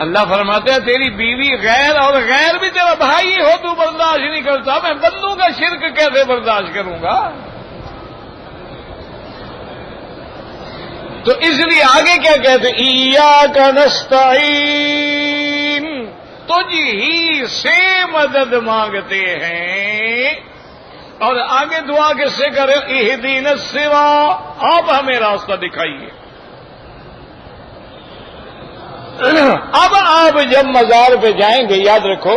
اللہ فرماتے ہیں تیری بیوی غیر، اور غیر بھی تیرا بھائی ہو تو برداشت نہیں کرتا، میں بندوں کا شرک کیسے برداشت کروں گا؟ تو اس لیے آگے کیا کہتے ہیں؟ ایاک نستعین، تجھ ہی سے مدد مانگتے ہیں۔ اور آگے دعا کس سے کرے؟ اہدینا الصراط، آپ ہمیں راستہ دکھائیے۔ اب آپ جب مزار پہ جائیں گے، یاد رکھو،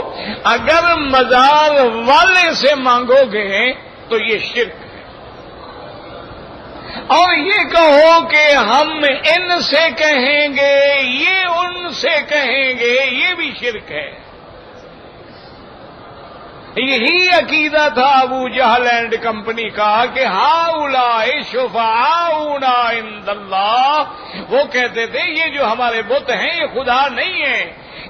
اگر مزار والے سے مانگو گے تو یہ شرک ہے، اور یہ کہو کہ ہم ان سے کہیں گے، یہ ان سے کہیں گے، یہ بھی شرک ہے۔ یہی عقیدہ تھا ابو جہل اینڈ کمپنی کا کہ ہؤلاء شفعاؤنا عند اللہ، وہ کہتے تھے یہ جو ہمارے بت ہیں یہ خدا نہیں ہے،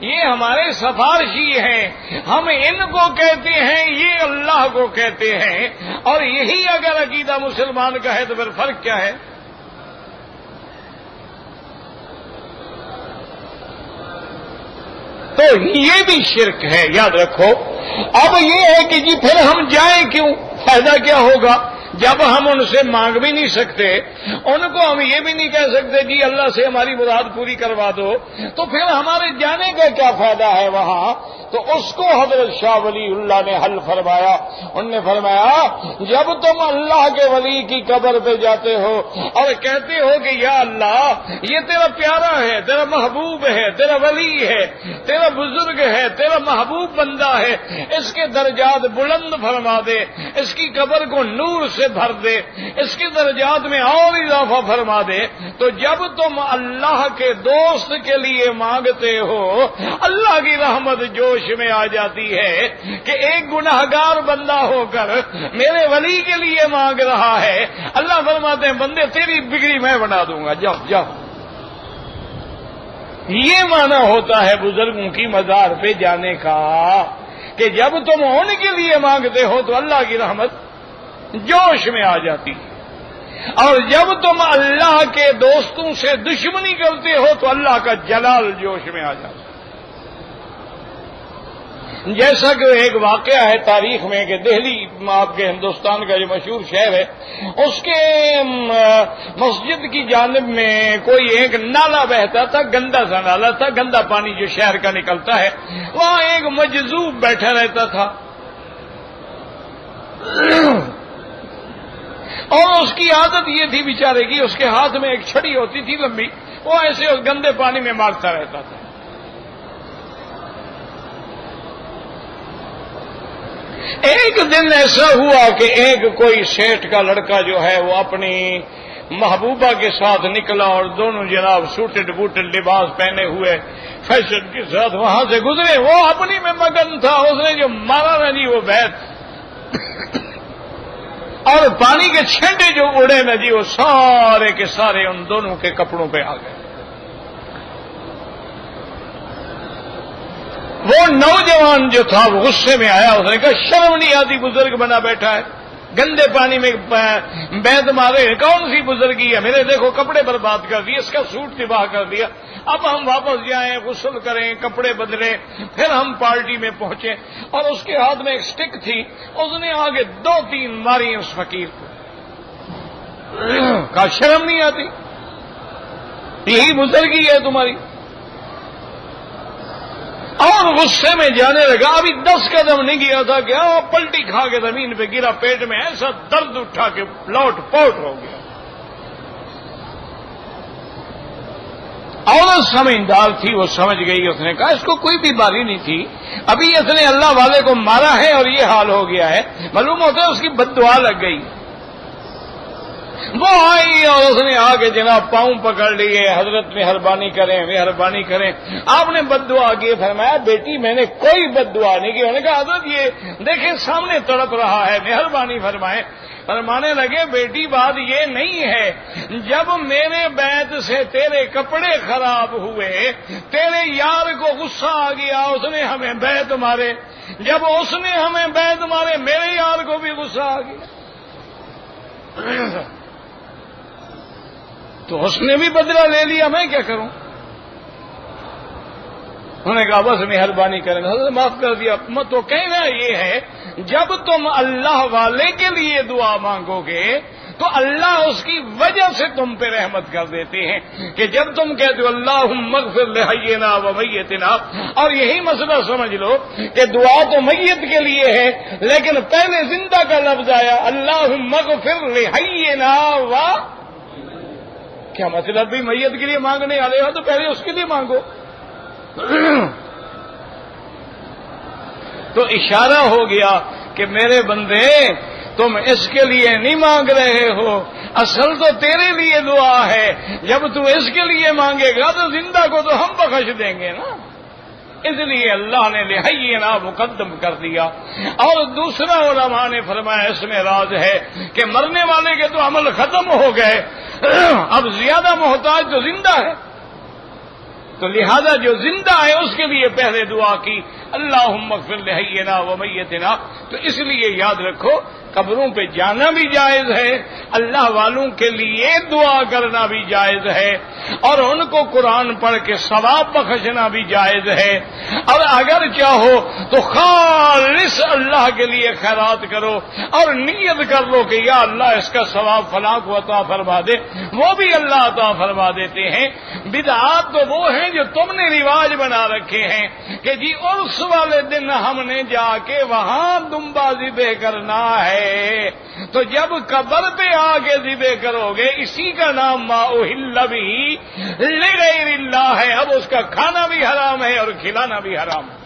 یہ ہمارے سفارشی ہیں، ہم ان کو کہتے ہیں، یہ اللہ کو کہتے ہیں۔ اور یہی اگر عقیدہ مسلمان کا ہے تو پھر فرق کیا ہے؟ تو یہ بھی شرک ہے، یاد رکھو۔ اب یہ ہے کہ جی پھر ہم جائیں کیوں؟ فائدہ کیا ہوگا جب ہم ان سے مانگ بھی نہیں سکتے؟ ان کو ہم یہ بھی نہیں کہہ سکتے جی اللہ سے ہماری مراد پوری کروا دو، تو پھر ہمارے جانے کا کیا فائدہ ہے وہاں؟ تو اس کو حضرت شاہ ولی اللہ نے حل فرمایا، انہوں نے فرمایا جب تم اللہ کے ولی کی قبر پہ جاتے ہو اور کہتے ہو کہ یا اللہ یہ تیرا پیارا ہے، تیرا محبوب ہے، تیرا ولی ہے، تیرا بزرگ ہے، تیرا محبوب بندہ ہے، اس کے درجات بلند فرما دے، اس کی قبر کو نور سے بھر دے، اس کے درجات میں اور اضافہ فرما دے، تو جب تم اللہ کے دوست کے لیے مانگتے ہو اللہ کی رحمت جوش میں آ جاتی ہے کہ ایک گناہگار بندہ ہو کر میرے ولی کے لیے مانگ رہا ہے۔ اللہ فرماتے ہیں بندے تیری بگڑی میں بنا دوں گا، جاؤ جاؤ۔ یہ معنی ہوتا ہے بزرگوں کی مزار پہ جانے کا کہ جب تم ان کے لیے مانگتے ہو تو اللہ کی رحمت جوش میں آ جاتی ہے، اور جب تم اللہ کے دوستوں سے دشمنی کرتے ہو تو اللہ کا جلال جوش میں آ جاتا ہے۔ جیسا کہ ایک واقعہ ہے تاریخ میں کہ دہلی آپ کے ہندوستان کا جو مشہور شہر ہے، اس کے مسجد کی جانب میں کوئی ایک نالا بہتا تھا، گندا سا نالا تھا، گندا پانی جو شہر کا نکلتا ہے، وہاں ایک مجذوب بیٹھا رہتا تھا۔ اور اس کی عادت یہ تھی بیچارے کی، اس کے ہاتھ میں ایک چھڑی ہوتی تھی لمبی، وہ ایسے اس گندے پانی میں مارتا رہتا تھا۔ ایک دن ایسا ہوا کہ ایک کوئی سیٹھ کا لڑکا جو ہے وہ اپنی محبوبہ کے ساتھ نکلا، اور دونوں جناب سوٹڈ بوٹڈ لباس پہنے ہوئے فیشن کے ساتھ وہاں سے گزرے۔ وہ اپنی میں مگن تھا، اس نے جو مارا نا جی وہ بیت، اور پانی کے چھینٹے جو اڑے نا جی وہ سارے کے سارے ان دونوں کے کپڑوں پہ آ گئے۔ وہ نوجوان جو تھا وہ غصے میں آیا، اس نے کہا شرم نہیں آتی، بزرگ بنا بیٹھا ہے، گندے پانی میں بیت مارے، کون سی بزرگی ہے، میرے دیکھو کپڑے برباد کر دیے، اس کا سوٹ تباہ کر دیا، اب ہم واپس جائیں، غسل کریں، کپڑے بدلیں، پھر ہم پارٹی میں پہنچے۔ اور اس کے ہاتھ میں ایک سٹک تھی، اس نے آگے 2-3 ماری اس فقیر کو۔ کہا شرم نہیں آتی، یہی بزرگی ہے تمہاری؟ اور غصے میں جانے لگا، ابھی 10 قدم نہیں گیا تھا کہ پلٹی کھا کے زمین پہ گرا، پیٹ میں ایسا درد اٹھا کے لوٹ پوٹ ہو گیا۔ عورت سمجھدار تھی، وہ سمجھ گئی، اس نے کہا اس کو کوئی بیماری نہیں تھی، ابھی اس نے اللہ والے کو مارا ہے اور یہ حال ہو گیا ہے، معلوم ہوتا ہے اس کی بد دعا لگ گئی۔ وہ آئی اور اس نے آ کے جناب پاؤں پکڑ لیے، حضرت مہربانی کریں مہربانی کریں، آپ نے بد دعا کی؟ فرمایا بیٹی میں نے کوئی بد دعا نہیں کی۔ انہوں نے کہا حضرت یہ دیکھیں سامنے تڑپ رہا ہے، مہربانی فرمائیں۔ فرمانے لگے بیٹی بات یہ نہیں ہے، جب میرے بیت سے تیرے کپڑے خراب ہوئے، تیرے یار کو غصہ آ گیا، اس نے ہمیں بیت مارے، جب اس نے ہمیں بیت مارے میرے یار کو بھی غصہ آ گیا، تو اس نے بھی بدلہ لے لیا، میں کیا کروں؟ انہوں نے کہا بس مہربانی کریں، حضرت معاف کر دیا۔ تو کہنا یہ ہے جب تم اللہ والے کے لیے دعا مانگو گے تو اللہ اس کی وجہ سے تم پہ رحمت کر دیتے ہیں، کہ جب تم کہتے ہو اللہم اغفر لحینا و میتنا، اور یہی مسئلہ سمجھ لو کہ دعا تو میت کے لیے ہے لیکن پہلے زندہ کا لفظ آیا اللہم اغفر لحینا و، کیا مطلب بھی میت کے لیے مانگنے والے ہو تو پہلے اس کے لیے مانگو۔ تو اشارہ ہو گیا کہ میرے بندے تم اس کے لیے نہیں مانگ رہے ہو، اصل تو تیرے لیے دعا ہے، جب تو اس کے لیے مانگے گا تو زندہ کو تو ہم بخش دیں گے نا، اس لیے اللہ نے لحینا مقدم کر دیا۔ اور دوسرا علماء نے فرمایا اس میں راز ہے کہ مرنے والے کے تو عمل ختم ہو گئے، اب زیادہ محتاج تو زندہ ہے، تو لہذا جو زندہ ہے اس کے لیے پہلے دعا کی اللہم اغفر لحینا و میتنا۔ تو اس لیے یاد رکھو قبروں پہ جانا بھی جائز ہے، اللہ والوں کے لیے دعا کرنا بھی جائز ہے، اور ان کو قرآن پڑھ کے ثواب بخشنا بھی جائز ہے، اور اگر چاہو تو خالص اللہ کے لیے خیرات کرو اور نیت کر لو کہ یا اللہ اس کا ثواب فلاں کو عطا فرما دے، وہ بھی اللہ عطا فرما دیتے ہیں۔ بدعات تو وہ ہیں جو تم نے رواج بنا رکھے ہیں کہ جی عرس والے دن ہم نے جا کے وہاں دمبا ذبح کرنا ہے، تو جب قبر پہ آ کے ذبح کرو گے اسی کا نام ما اہل بھی لغیر اللہ ہے، اب اس کا کھانا بھی حرام ہے اور کھلانا بھی حرام ہے۔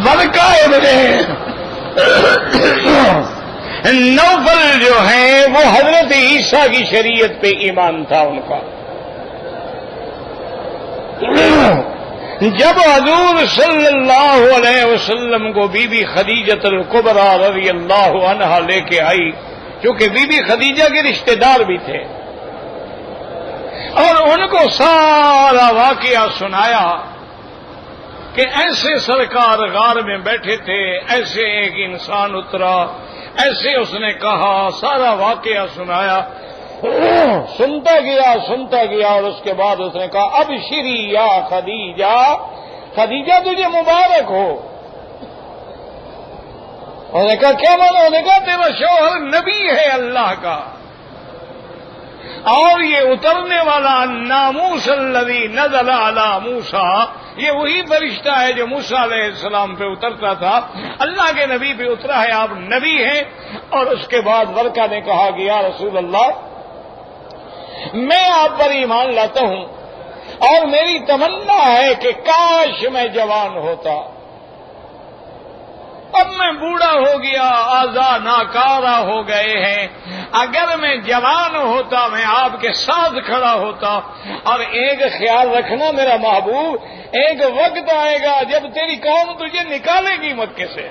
ورقہ ابن نوفل جو ہیں وہ حضرت عیسیٰ کی شریعت پہ ایمان تھا ان کا۔ جب حضور صلی اللہ علیہ وسلم کو بی بی خدیجہ الکبریٰ رضی اللہ عنہا لے کے آئی، چونکہ بی بی خدیجہ کے رشتہ دار بھی تھے، اور ان کو سارا واقعہ سنایا کہ ایسے سرکار غار میں بیٹھے تھے، ایسے ایک انسان اترا، ایسے اس نے کہا، سارا واقعہ سنایا، سنتا گیا اور اس کے بعد اس نے کہا اب شری یا خدیجہ، خدیجہ تجھے مبارک ہو۔ انہوں نے کہا کیا مانا؟ انہوں نے کہا تیرا شوہر نبی ہے اللہ کا، اور یہ اترنے والا ناموس الذی نزل علی موسیٰ، یہ وہی فرشتہ ہے جو موسیٰ علیہ السلام پہ اترتا تھا، اللہ کے نبی پہ اترا ہے، آپ نبی ہیں۔ اور اس کے بعد ورقہ نے کہا کہ یا رسول اللہ، میں آپ پر ایمان لاتا ہوں اور میری تمنا ہے کہ کاش میں جوان ہوتا، اب میں بوڑھا ہو گیا، اعضاء ناکارہ ہو گئے ہیں، اگر میں جوان ہوتا میں آپ کے ساتھ کھڑا ہوتا۔ اور ایک خیال رکھنا میرا محبوب، ایک وقت آئے گا جب تیری قوم تجھے نکالے گی مکے سے۔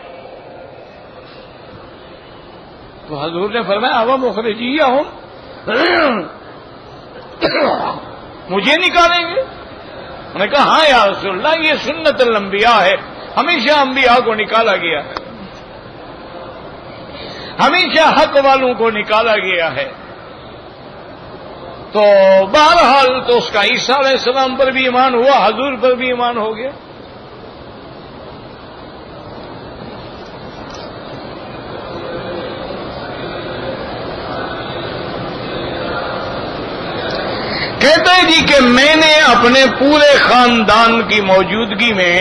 تو حضور نے فرمایا اب مخرجیہم، مجھے نکالیں گے؟ انہوں نے کہا ہاں یا رسول اللہ، یہ سنت الانبیاء ہے، ہمیشہ انبیاء کو نکالا گیا ہے، ہمیشہ حق والوں کو نکالا گیا ہے۔ تو بہرحال تو اس کا عیسیٰ علیہ السلام پر بھی ایمان ہوا، حضور پر بھی ایمان ہو گیا۔ کہتے ہیں جی کہ میں نے اپنے پورے خاندان کی موجودگی میں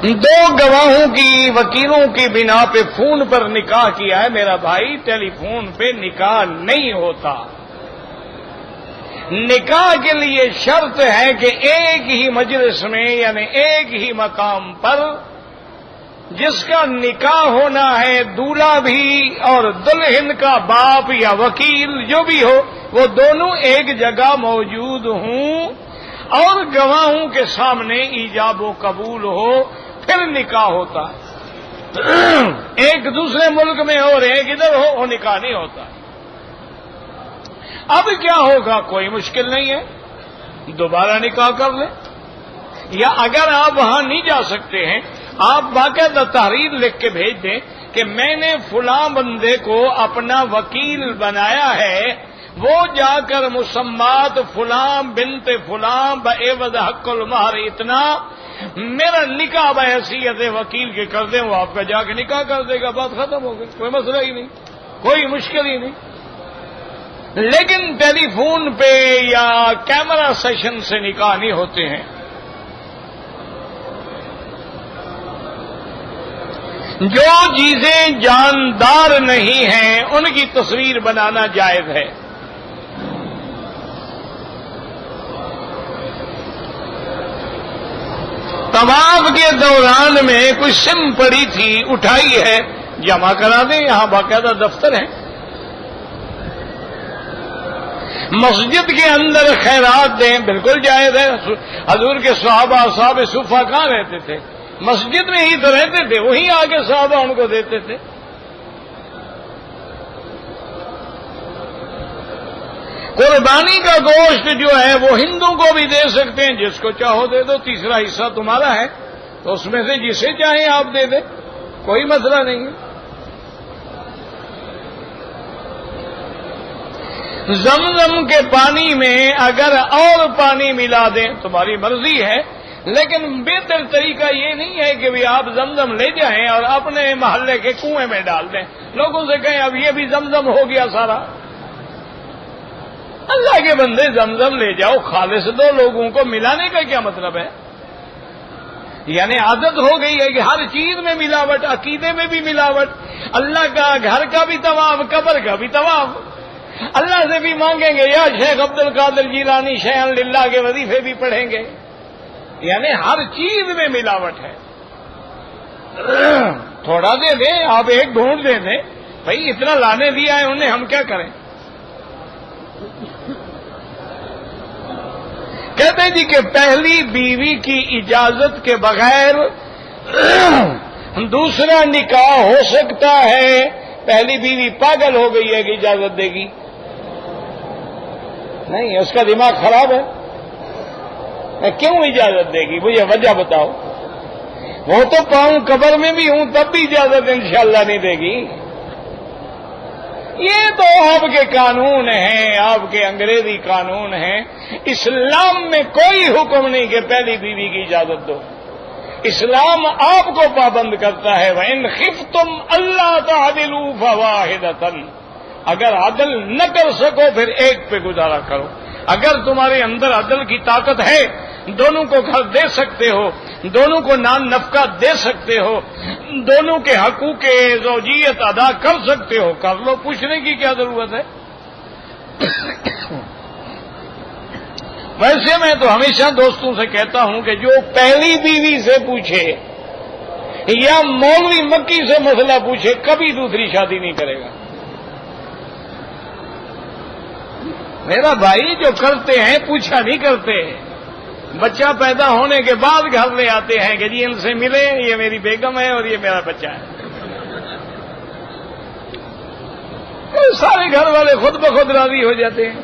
2 گواہوں کی، وکیلوں کی بنا پہ فون پر نکاح کیا ہے۔ میرا بھائی، ٹیلی فون پہ نکاح نہیں ہوتا، نکاح کے لیے شرط ہے کہ ایک ہی مجلس میں، یعنی ایک ہی مقام پر جس کا نکاح ہونا ہے، دولہا بھی اور دلہن کا باپ یا وکیل جو بھی ہو، وہ دونوں ایک جگہ موجود ہوں اور گواہوں کے سامنے ایجاب و قبول ہو، پھر نکاح ہوتا ہے۔ ایک دوسرے ملک میں ہو اور ایک ادھر ہو، وہ نکاح نہیں ہوتا۔ اب کیا ہوگا؟ کوئی مشکل نہیں ہے، دوبارہ نکاح کر لیں، یا اگر آپ وہاں نہیں جا سکتے ہیں، آپ باقاعدہ تحریر لکھ کے بھیج دیں کہ میں نے فلاں بندے کو اپنا وکیل بنایا ہے، وہ جا کر مسمات فلاں بنت فلاں بعوض حق المہر اتنا، میرا نکاح بحیثیت وکیل کے کر دیں، وہ آپ کا جا کے نکاح کر دے گا، بات ختم ہو گئی، کوئی مسئلہ ہی نہیں، کوئی مشکل ہی نہیں۔ لیکن ٹیلی فون پہ یا کیمرہ سیشن سے نکاح نہیں ہوتے ہیں۔ جو چیزیں جاندار نہیں ہیں ان کی تصویر بنانا جائز ہے۔ طواف کے دوران میں کوئی سم پڑی تھی، اٹھائی ہے، جمع کرا دیں، یہاں باقاعدہ دفتر ہیں۔ مسجد کے اندر خیرات دیں، بالکل جائز ہے۔ حضور کے صحابہ اصحاب صفہ کہاں رہتے تھے؟ مسجد میں ہی تو رہتے تھے، وہیں آ کے صحابہ ان کو دیتے تھے۔ قربانی کا گوشت جو ہے وہ ہندو کو بھی دے سکتے ہیں، جس کو چاہو دے دو، تیسرا حصہ تمہارا ہے، تو اس میں سے جسے چاہیں آپ دے دیں، کوئی مسئلہ نہیں ہے۔ زمزم کے پانی میں اگر اور پانی ملا دیں تمہاری مرضی ہے، لیکن بہتر طریقہ یہ نہیں ہے کہ بھی آپ زمزم لے جائیں اور اپنے محلے کے کنویں میں ڈال دیں، لوگوں سے کہیں اب یہ بھی زمزم ہو گیا سارا۔ اللہ کے بندے، زمزم لے جاؤ، خالص دو، لوگوں کو ملانے کا کیا مطلب ہے؟ یعنی عادت ہو گئی ہے کہ ہر چیز میں ملاوٹ، عقیدے میں بھی ملاوٹ، اللہ کا گھر کا بھی طواف، قبر کا بھی طواف، اللہ سے بھی مانگیں گے یا شیخ عبد القادر جیلانی شیئن للہ کے وظیفے بھی پڑھیں گے، یعنی ہر چیز میں ملاوٹ ہے۔ تھوڑا دے دیں، آپ ایک ڈھونڈ دے دیں، بھائی اتنا لانے دیا ہے انہیں، ہم کیا کریں؟ کہتے ہیں جی کہ پہلی بیوی کی اجازت کے بغیر دوسرا نکاح ہو سکتا ہے۔ پہلی بیوی پاگل ہو گئی ہے کہ اجازت دے گی؟ نہیں، اس کا دماغ خراب ہے، کیوں اجازت دے گی؟ مجھے وجہ بتاؤ۔ وہ تو پاؤں قبر میں بھی ہوں تب بھی اجازت انشاءاللہ نہیں دے گی۔ یہ تو آپ کے قانون ہیں، آپ کے انگریزی قانون ہیں۔ اسلام میں کوئی حکم نہیں کہ پہلی بیوی کی اجازت دو۔ اسلام آپ کو پابند کرتا ہے، وَإِنْ خِفْتُمْ أَلَّا تَعْدِلُوا فَوَاحِدَةً، اگر عدل نہ کر سکو پھر ایک پہ گزارا کرو. اگر تمہارے اندر عدل کی طاقت ہے، دونوں کو گھر دے سکتے ہو، دونوں کو نان نفقہ دے سکتے ہو، دونوں کے حقوق زوجیت ادا کر سکتے ہو، کر لو، پوچھنے کی کیا ضرورت ہے؟ ویسے میں تو ہمیشہ دوستوں سے کہتا ہوں کہ جو پہلی بیوی سے پوچھے یا مولوی مکی سے مسئلہ پوچھے کبھی دوسری شادی نہیں کرے گا. میرا بھائی جو کرتے ہیں پوچھا نہیں کرتے، بچہ پیدا ہونے کے بعد گھر لے آتے ہیں کہ جی ان سے ملے، یہ میری بیگم ہے اور یہ میرا بچہ ہے. سارے گھر والے خود بخود راضی ہو جاتے ہیں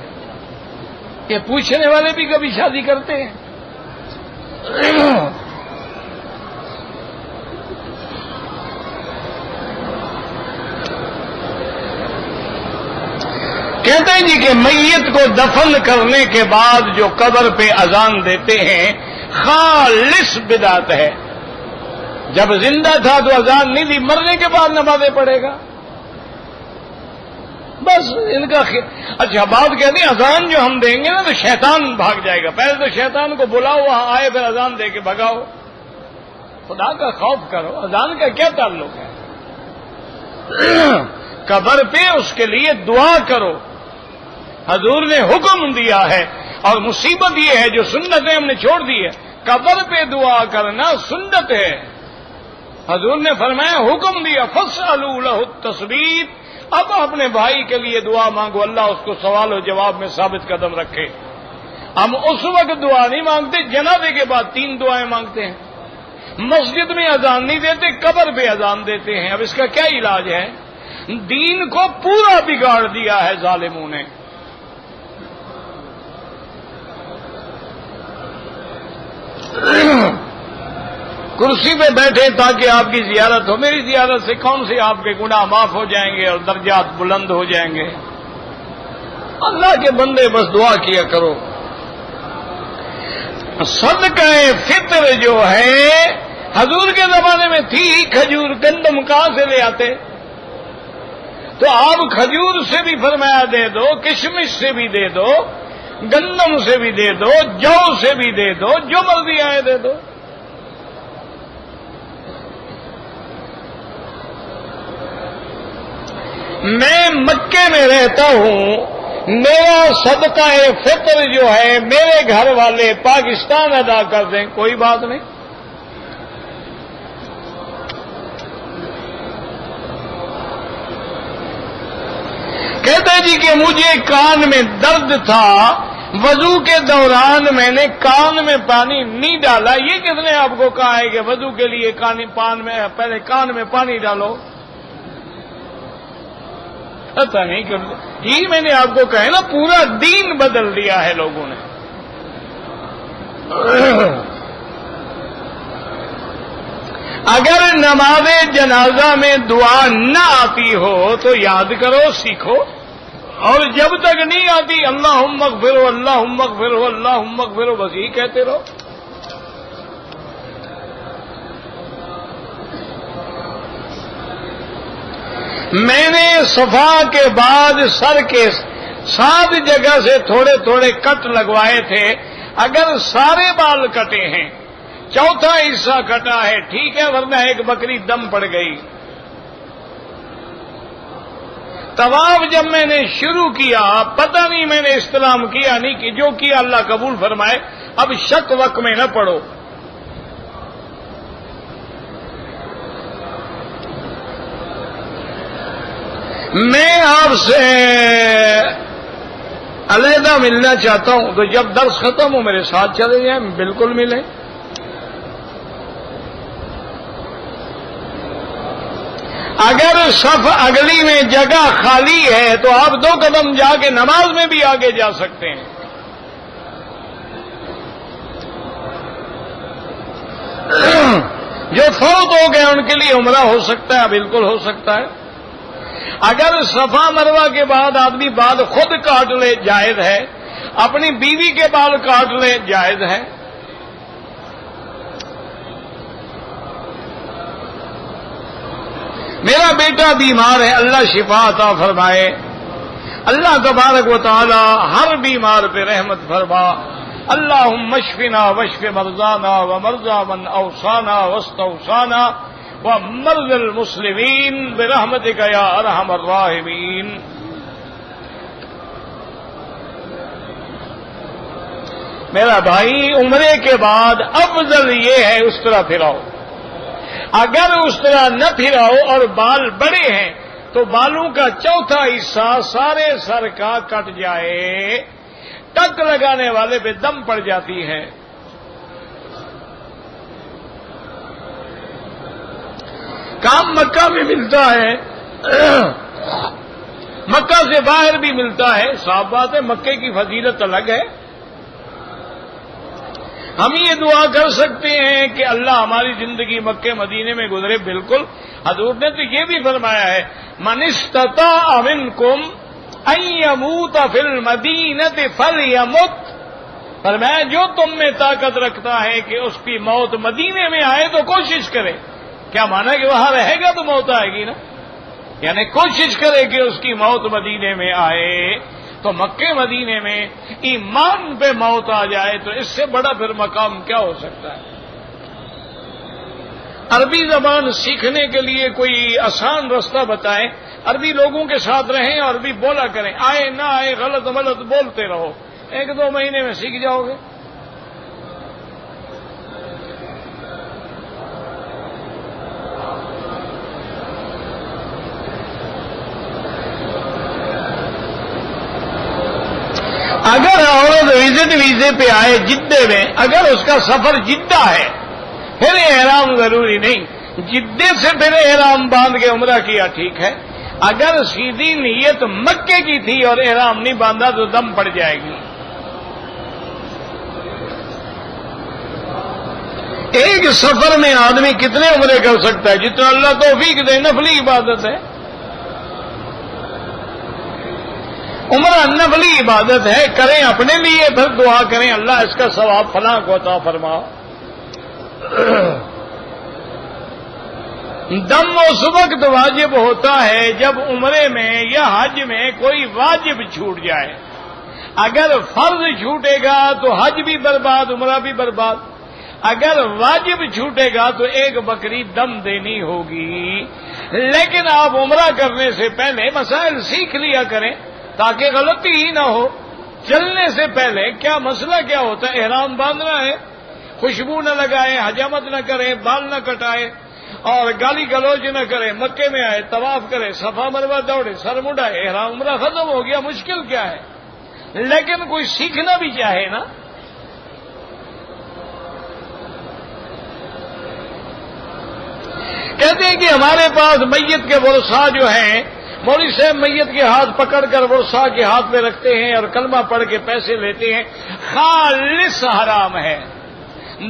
کہ پوچھنے والے بھی کبھی شادی کرتے ہیں. کہتے ہیں جی کہ میت کو دفن کرنے کے بعد جو قبر پہ اذان دیتے ہیں خالص بدعت ہے. جب زندہ تھا تو اذان نہیں دی، مرنے کے بعد نمازیں پڑھے گا. بس ان کا اچھا بات کہتے ہیں اذان جو ہم دیں گے نا تو شیطان بھاگ جائے گا. پہلے تو شیطان کو بلاؤ وہاں آئے، پھر اذان دے کے بھگاؤ. خدا کا خوف کرو، اذان کا کیا تعلق ہے؟ قبر پہ اس کے لیے دعا کرو، حضور نے حکم دیا ہے. اور مصیبت یہ ہے جو سنتیں ہم نے چھوڑ دی ہے، قبر پہ دعا کرنا سنت ہے. حضور نے فرمایا، حکم دیا فَاسْأَلُوا لَهُ التَّثْبِيتَ. اب اپنے بھائی کے لیے دعا مانگو، اللہ اس کو سوال و جواب میں ثابت قدم رکھے. ہم اس وقت دعا نہیں مانگتے، جنازے کے بعد 3 دعائیں مانگتے ہیں. مسجد میں اذان نہیں دیتے، قبر پہ اذان دیتے ہیں. اب اس کا کیا علاج ہے؟ دین کو پورا بگاڑ دیا ہے ظالموں نے. کرسی پہ بیٹھے تاکہ آپ کی زیارت ہو. میری زیارت سے کون سے آپ کے گناہ معاف ہو جائیں گے اور درجات بلند ہو جائیں گے؟ اللہ کے بندے بس دعا کیا کرو. صدقہ فطر جو ہے حضور کے زمانے میں تھی ہی کھجور، گندم کہاں سے لے آتے؟ تو آپ کھجور سے بھی فرمایا دے دو، کشمش سے بھی دے دو، گندم سے بھی دے دو، جو سے بھی دے دو، جو مرضی آئے دے دو. میں مکے میں رہتا ہوں، میرا صدقہ فطر جو ہے میرے گھر والے پاکستان ادا کر دیں، کوئی بات نہیں. کہتے جی کہ مجھے کان میں درد تھا، وضو کے دوران میں نے کان میں پانی نہیں ڈالا. یہ کس نے آپ کو کہا ہے کہ وضو کے لیے پہلے کان میں پانی ڈالو؟ پتہ نہیں کہ یہ میں نے آپ کو کہا نا، پورا دین بدل دیا ہے لوگوں نے. اگر نماز جنازہ میں دعا نہ آتی ہو تو یاد کرو، سیکھو. اور جب تک نہیں آتی اللہم اغفر اللہم اغفر اللہم اغفر بس یہی کہتے رہو. میں نے صفا کے بعد سر کے 7 جگہ سے تھوڑے تھوڑے کٹ لگوائے تھے. اگر سارے بال کٹے ہیں، چوتھا حصہ کٹا ہے ٹھیک ہے، ورنہ ایک بکری دم پڑ گئی. طواف جب میں نے شروع کیا، پتہ نہیں میں نے استلام کیا نہیں کہ جو کیا اللہ قبول فرمائے. اب شک وق میں نہ پڑو. میں آپ سے علیحدہ ملنا چاہتا ہوں، تو جب درس ختم ہو میرے ساتھ چلے جائیں، بالکل ملیں. اگر صف اگلی میں جگہ خالی ہے تو آپ 2 قدم جا کے نماز میں بھی آگے جا سکتے ہیں. جو فوت ہو گئے ان کے لیے عمرہ ہو سکتا ہے، بالکل ہو سکتا ہے. اگر صفا مروہ کے بعد آدمی بال خود کاٹ لے جائز ہے، اپنی بیوی کے بال کاٹ لے جائز ہے. میرا بیٹا بیمار ہے، اللہ شفا عطا فرمائے. اللہ تبارک و تعالی ہر بیمار پہ رحمت فرما. اللہم اشفنا واشف مرضانا ومرضى من اوصانا واستوصانا ومرضى المسلمین برحمتک یا ارحم الراحمین. میرا بھائی، عمرے کے بعد افضل یہ ہے اس طرح پھراؤ. اگر اس طرح نہ پھراؤ اور بال بڑے ہیں تو بالوں کا چوتھا حصہ سارے سر کا کٹ جائے. ٹک لگانے والے پہ دم پڑ جاتی ہے. کام مکہ میں ملتا ہے، مکہ سے باہر بھی ملتا ہے. صاف بات ہے، مکے کی فضیلت الگ ہے. ہم یہ دعا کر سکتے ہیں کہ اللہ ہماری زندگی مکے مدینے میں گزرے. بالکل، حضور نے تو یہ بھی فرمایا ہے من استطاع منکم ان یموت فی المدینۃ فلیمت. فرمایا جو تم میں طاقت رکھتا ہے کہ اس کی موت مدینے میں آئے تو کوشش کرے. کیا مانا کہ وہاں رہے گا تو موت آئے گی نا، یعنی کوشش کرے کہ اس کی موت مدینے میں آئے. تو مکے مدینے میں ایمان پہ موت آ جائے تو اس سے بڑا پھر مقام کیا ہو سکتا ہے. عربی زبان سیکھنے کے لیے کوئی آسان رستہ بتائیں. عربی لوگوں کے ساتھ رہیں اور عربی بولا کریں. آئے نہ آئے غلط غلط بولتے رہو، 1-2 مہینے میں سیکھ جاؤ گے. اگر عورت وزٹ ویزے پہ آئے جدے میں، اگر اس کا سفر جدہ ہے پھر احرام ضروری نہیں. جدے سے پھر احرام باندھ کے عمرہ کیا ٹھیک ہے. اگر سیدھی نیت مکے کی تھی اور احرام نہیں باندھا تو دم پڑ جائے گی. ایک سفر میں آدمی کتنے عمرے کر سکتا ہے؟ جتنا اللہ توفیق دے. نفلی عبادت ہے، عمرہ نفلی عبادت ہے. کریں اپنے لیے، پھر دعا کریں اللہ اس کا ثواب فلاں کو عطا فرما. دم اس وقت واجب ہوتا ہے جب عمرے میں یا حج میں کوئی واجب چھوٹ جائے. اگر فرض چھوٹے گا تو حج بھی برباد، عمرہ بھی برباد. اگر واجب چھوٹے گا تو ایک بکری دم دینی ہوگی. لیکن آپ عمرہ کرنے سے پہلے مسائل سیکھ لیا کریں تاکہ غلطی ہی نہ ہو. چلنے سے پہلے کیا مسئلہ کیا ہوتا ہے؟ احرام باندھنا ہے، خوشبو نہ لگائے، حجامت نہ کرے، بال نہ کٹائے اور گالی گلوچ نہ کرے. مکے میں آئے، طواف کرے، صفا مروہ دوڑے، سر مڈائے، احرام عمرہ ختم ہو گیا. مشکل کیا ہے؟ لیکن کوئی سیکھنا بھی چاہے نا. کہتے ہیں کہ ہمارے پاس میت کے ورثاء جو ہیں، مولوی صاحب میت کے ہاتھ پکڑ کر ورثاء کے ہاتھ میں رکھتے ہیں اور کلمہ پڑھ کے پیسے لیتے ہیں. خالص حرام ہے.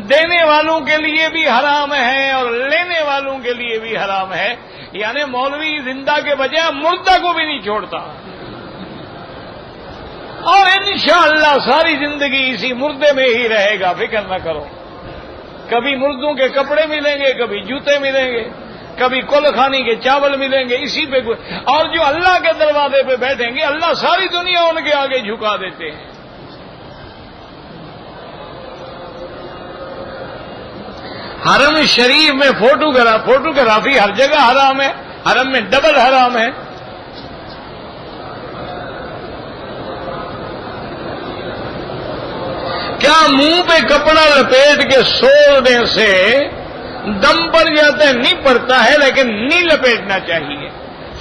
دینے والوں کے لیے بھی حرام ہے اور لینے والوں کے لیے بھی حرام ہے. یعنی مولوی زندہ کے بجائے مردہ کو بھی نہیں چھوڑتا. اور انشاءاللہ ساری زندگی اسی مردے میں ہی رہے گا، فکر نہ کرو. کبھی مردوں کے کپڑے ملیں گے، کبھی جوتے ملیں گے، کبھی کل کھانی کے چاول ملیں گے. اسی پہ اور جو اللہ کے دروازے پہ بیٹھیں گے اللہ ساری دنیا ان کے آگے جھکا دیتے ہیں. حرم شریف میں فوٹوگرافی ہر جگہ حرام ہے. حرم میں ڈبل حرام ہے. کیا منہ پہ کپڑا لپیٹ کے سونے سے دم پڑ جاتا ہے؟ نہیں پڑتا ہے، لیکن نہیں لپیٹنا چاہیے.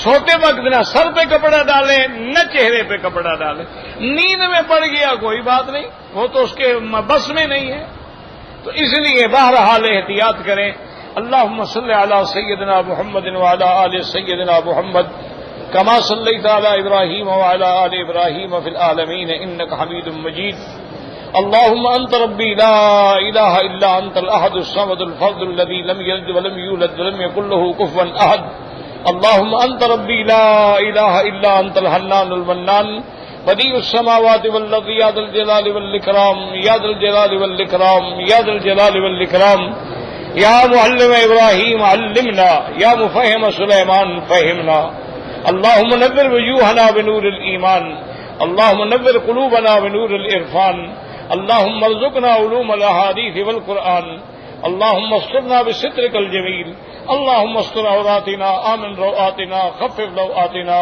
سوتے وقت نہ سر پہ کپڑا ڈالیں نہ چہرے پہ کپڑا ڈالیں. نیند میں پڑ گیا کوئی بات نہیں، وہ تو اس کے بس میں نہیں ہے. تو اس لیے بہرحال احتیاط کریں. اللہم صلی علی سیدنا محمد وعلی آل سیدنا محمد کما صلیت علی ابراہیم وعلی آل ابراہیم فی العالمین انک حمید مجید. اللهم انت ربي لا اله الا انت الاحد الصمد الفرد الذي لم يلد ولم يولد ولم يكن له كفوا احد. اللهم انت ربي لا اله الا انت الحنان المنان بديع السماوات والارض يا ذا الجلال والاكرام يا ذا الجلال والاكرام يا ذا الجلال والاكرام. يا معلم ابراهيم علمنا، يا مفهم سليمان فهمنا. اللهم نور وجوهنا بنور الإيمان، اللهم نور قلوبنا بنور العرفان، اللهم ارزقنا علوم الأحاديث والقرآن، اللهم استرنا بسترك الجميل، اللهم استر عوراتنا، آمن روآتنا، خفف لوآتنا،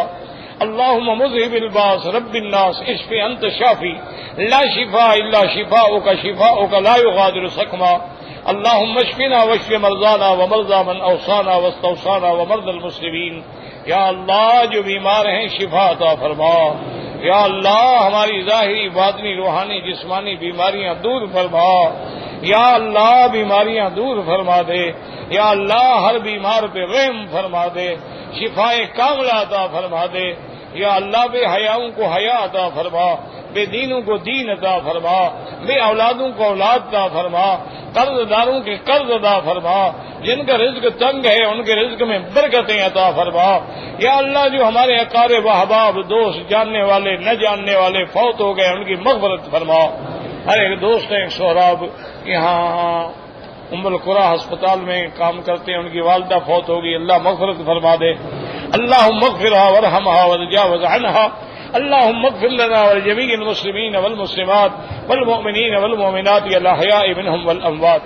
اللهم مذهب الباس رب الناس اشف انت شافی لا شفاء الا شفاؤک شفاؤک لا یغادر سقما، اللهم اشفنا واشف مرضانا ومرضى من اوصانا واستوصانا ومرضى المسلمین۔ یا اللہ جو بیمار ہیں شفا عطا فرما، یا اللہ ہماری ظاہری باطنی روحانی جسمانی بیماریاں دور فرما، یا اللہ بیماریاں دور فرما دے، یا اللہ ہر بیمار پہ رحم فرما دے، شفائے کاملہ عطا فرما دے، یا اللہ بے حیاؤں کو حیا عطا فرما، بے دینوں کو دین عطا فرما، بے اولادوں کو اولاد عطا فرما، قرض داروں کے قرض عطا فرما، جن کا رزق تنگ ہے ان کے رزق میں برکتیں عطا فرما، یا اللہ جو ہمارے اقارب احباب دوست جاننے والے نہ جاننے والے فوت ہو گئے ان کی مغفرت فرما۔ ہر ایک دوست ہے ایک سہراب یہاں ام القری ہسپتال میں کام کرتے ہیں، ان کی والدہ فوت ہوگی، اللہ مغفرت فرما دے، اللہم اغفرها وارحمها وتجاوز عنها، اللہم اغفر لنا ولجميع المسلمین والمسلمات والمؤمنین والمؤمنات الاحیاء منهم والاموات،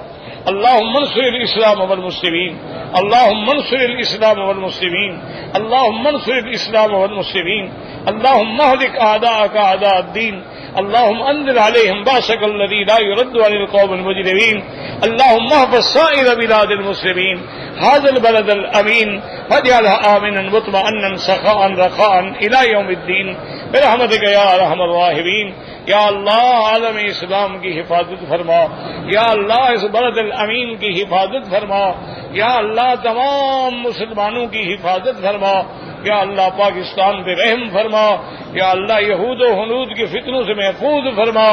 اللہم انصر الاسلام والمسلمین، اللہم انصر الاسلام والمسلمین، اللہم انصر الاسلام والمسلمین، اللہم اهلك اعداءك اعداء الدین، اللهم انزل عليهم باسك الذي لا يرد عن القوم المجرمين، اللهم احفظ سائر بلاد المسلمين، هذا البلد الامين واجعلها امنا مطمئنا سخاء رخاء الى يوم الدين برحمتك يا ارحم الراحمين۔ یا اللہ عالم اسلام کی حفاظت فرما، یا اللہ اس بلد الامین کی حفاظت فرما، یا اللہ تمام مسلمانوں کی حفاظت فرما، یا اللہ پاکستان پہ رحم فرما، یا اللہ یہود و ہنود کے فتنوں سے محفوظ فرما،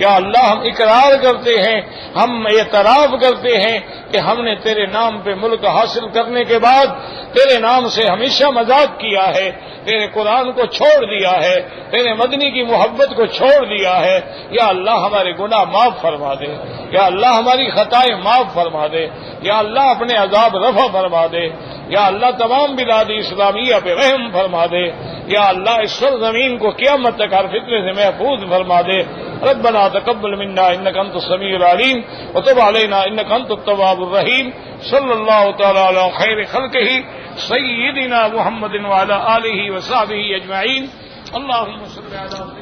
یا اللہ ہم اقرار کرتے ہیں، ہم اعتراف کرتے ہیں کہ ہم نے تیرے نام پہ ملک حاصل کرنے کے بعد تیرے نام سے ہمیشہ مذاق کیا ہے، تیرے قرآن کو چھوڑ دیا ہے، تیرے مدنی کی محبت کو چھوڑ دیا ہے، یا اللہ ہمارے گناہ معاف فرما دے، یا اللہ ہماری خطائیں معاف فرما دے، یا اللہ اپنے عذاب رفع فرما دے، یا اللہ تمام بلاد اسلامیہ پہ رحم فرما دے، یا اللہ اس سرزمین کو قیامت تک ہر فتنے سے محفوظ فرما دے۔ ربنا تقبل منا انك انت السميع العليم وتب علينا انك انت التواب الرحيم، صلی اللہ تعالی علی خیر خلقہ سیدنا محمد وعلی آلہ وصحبہ اجمعین، اللهم صل علی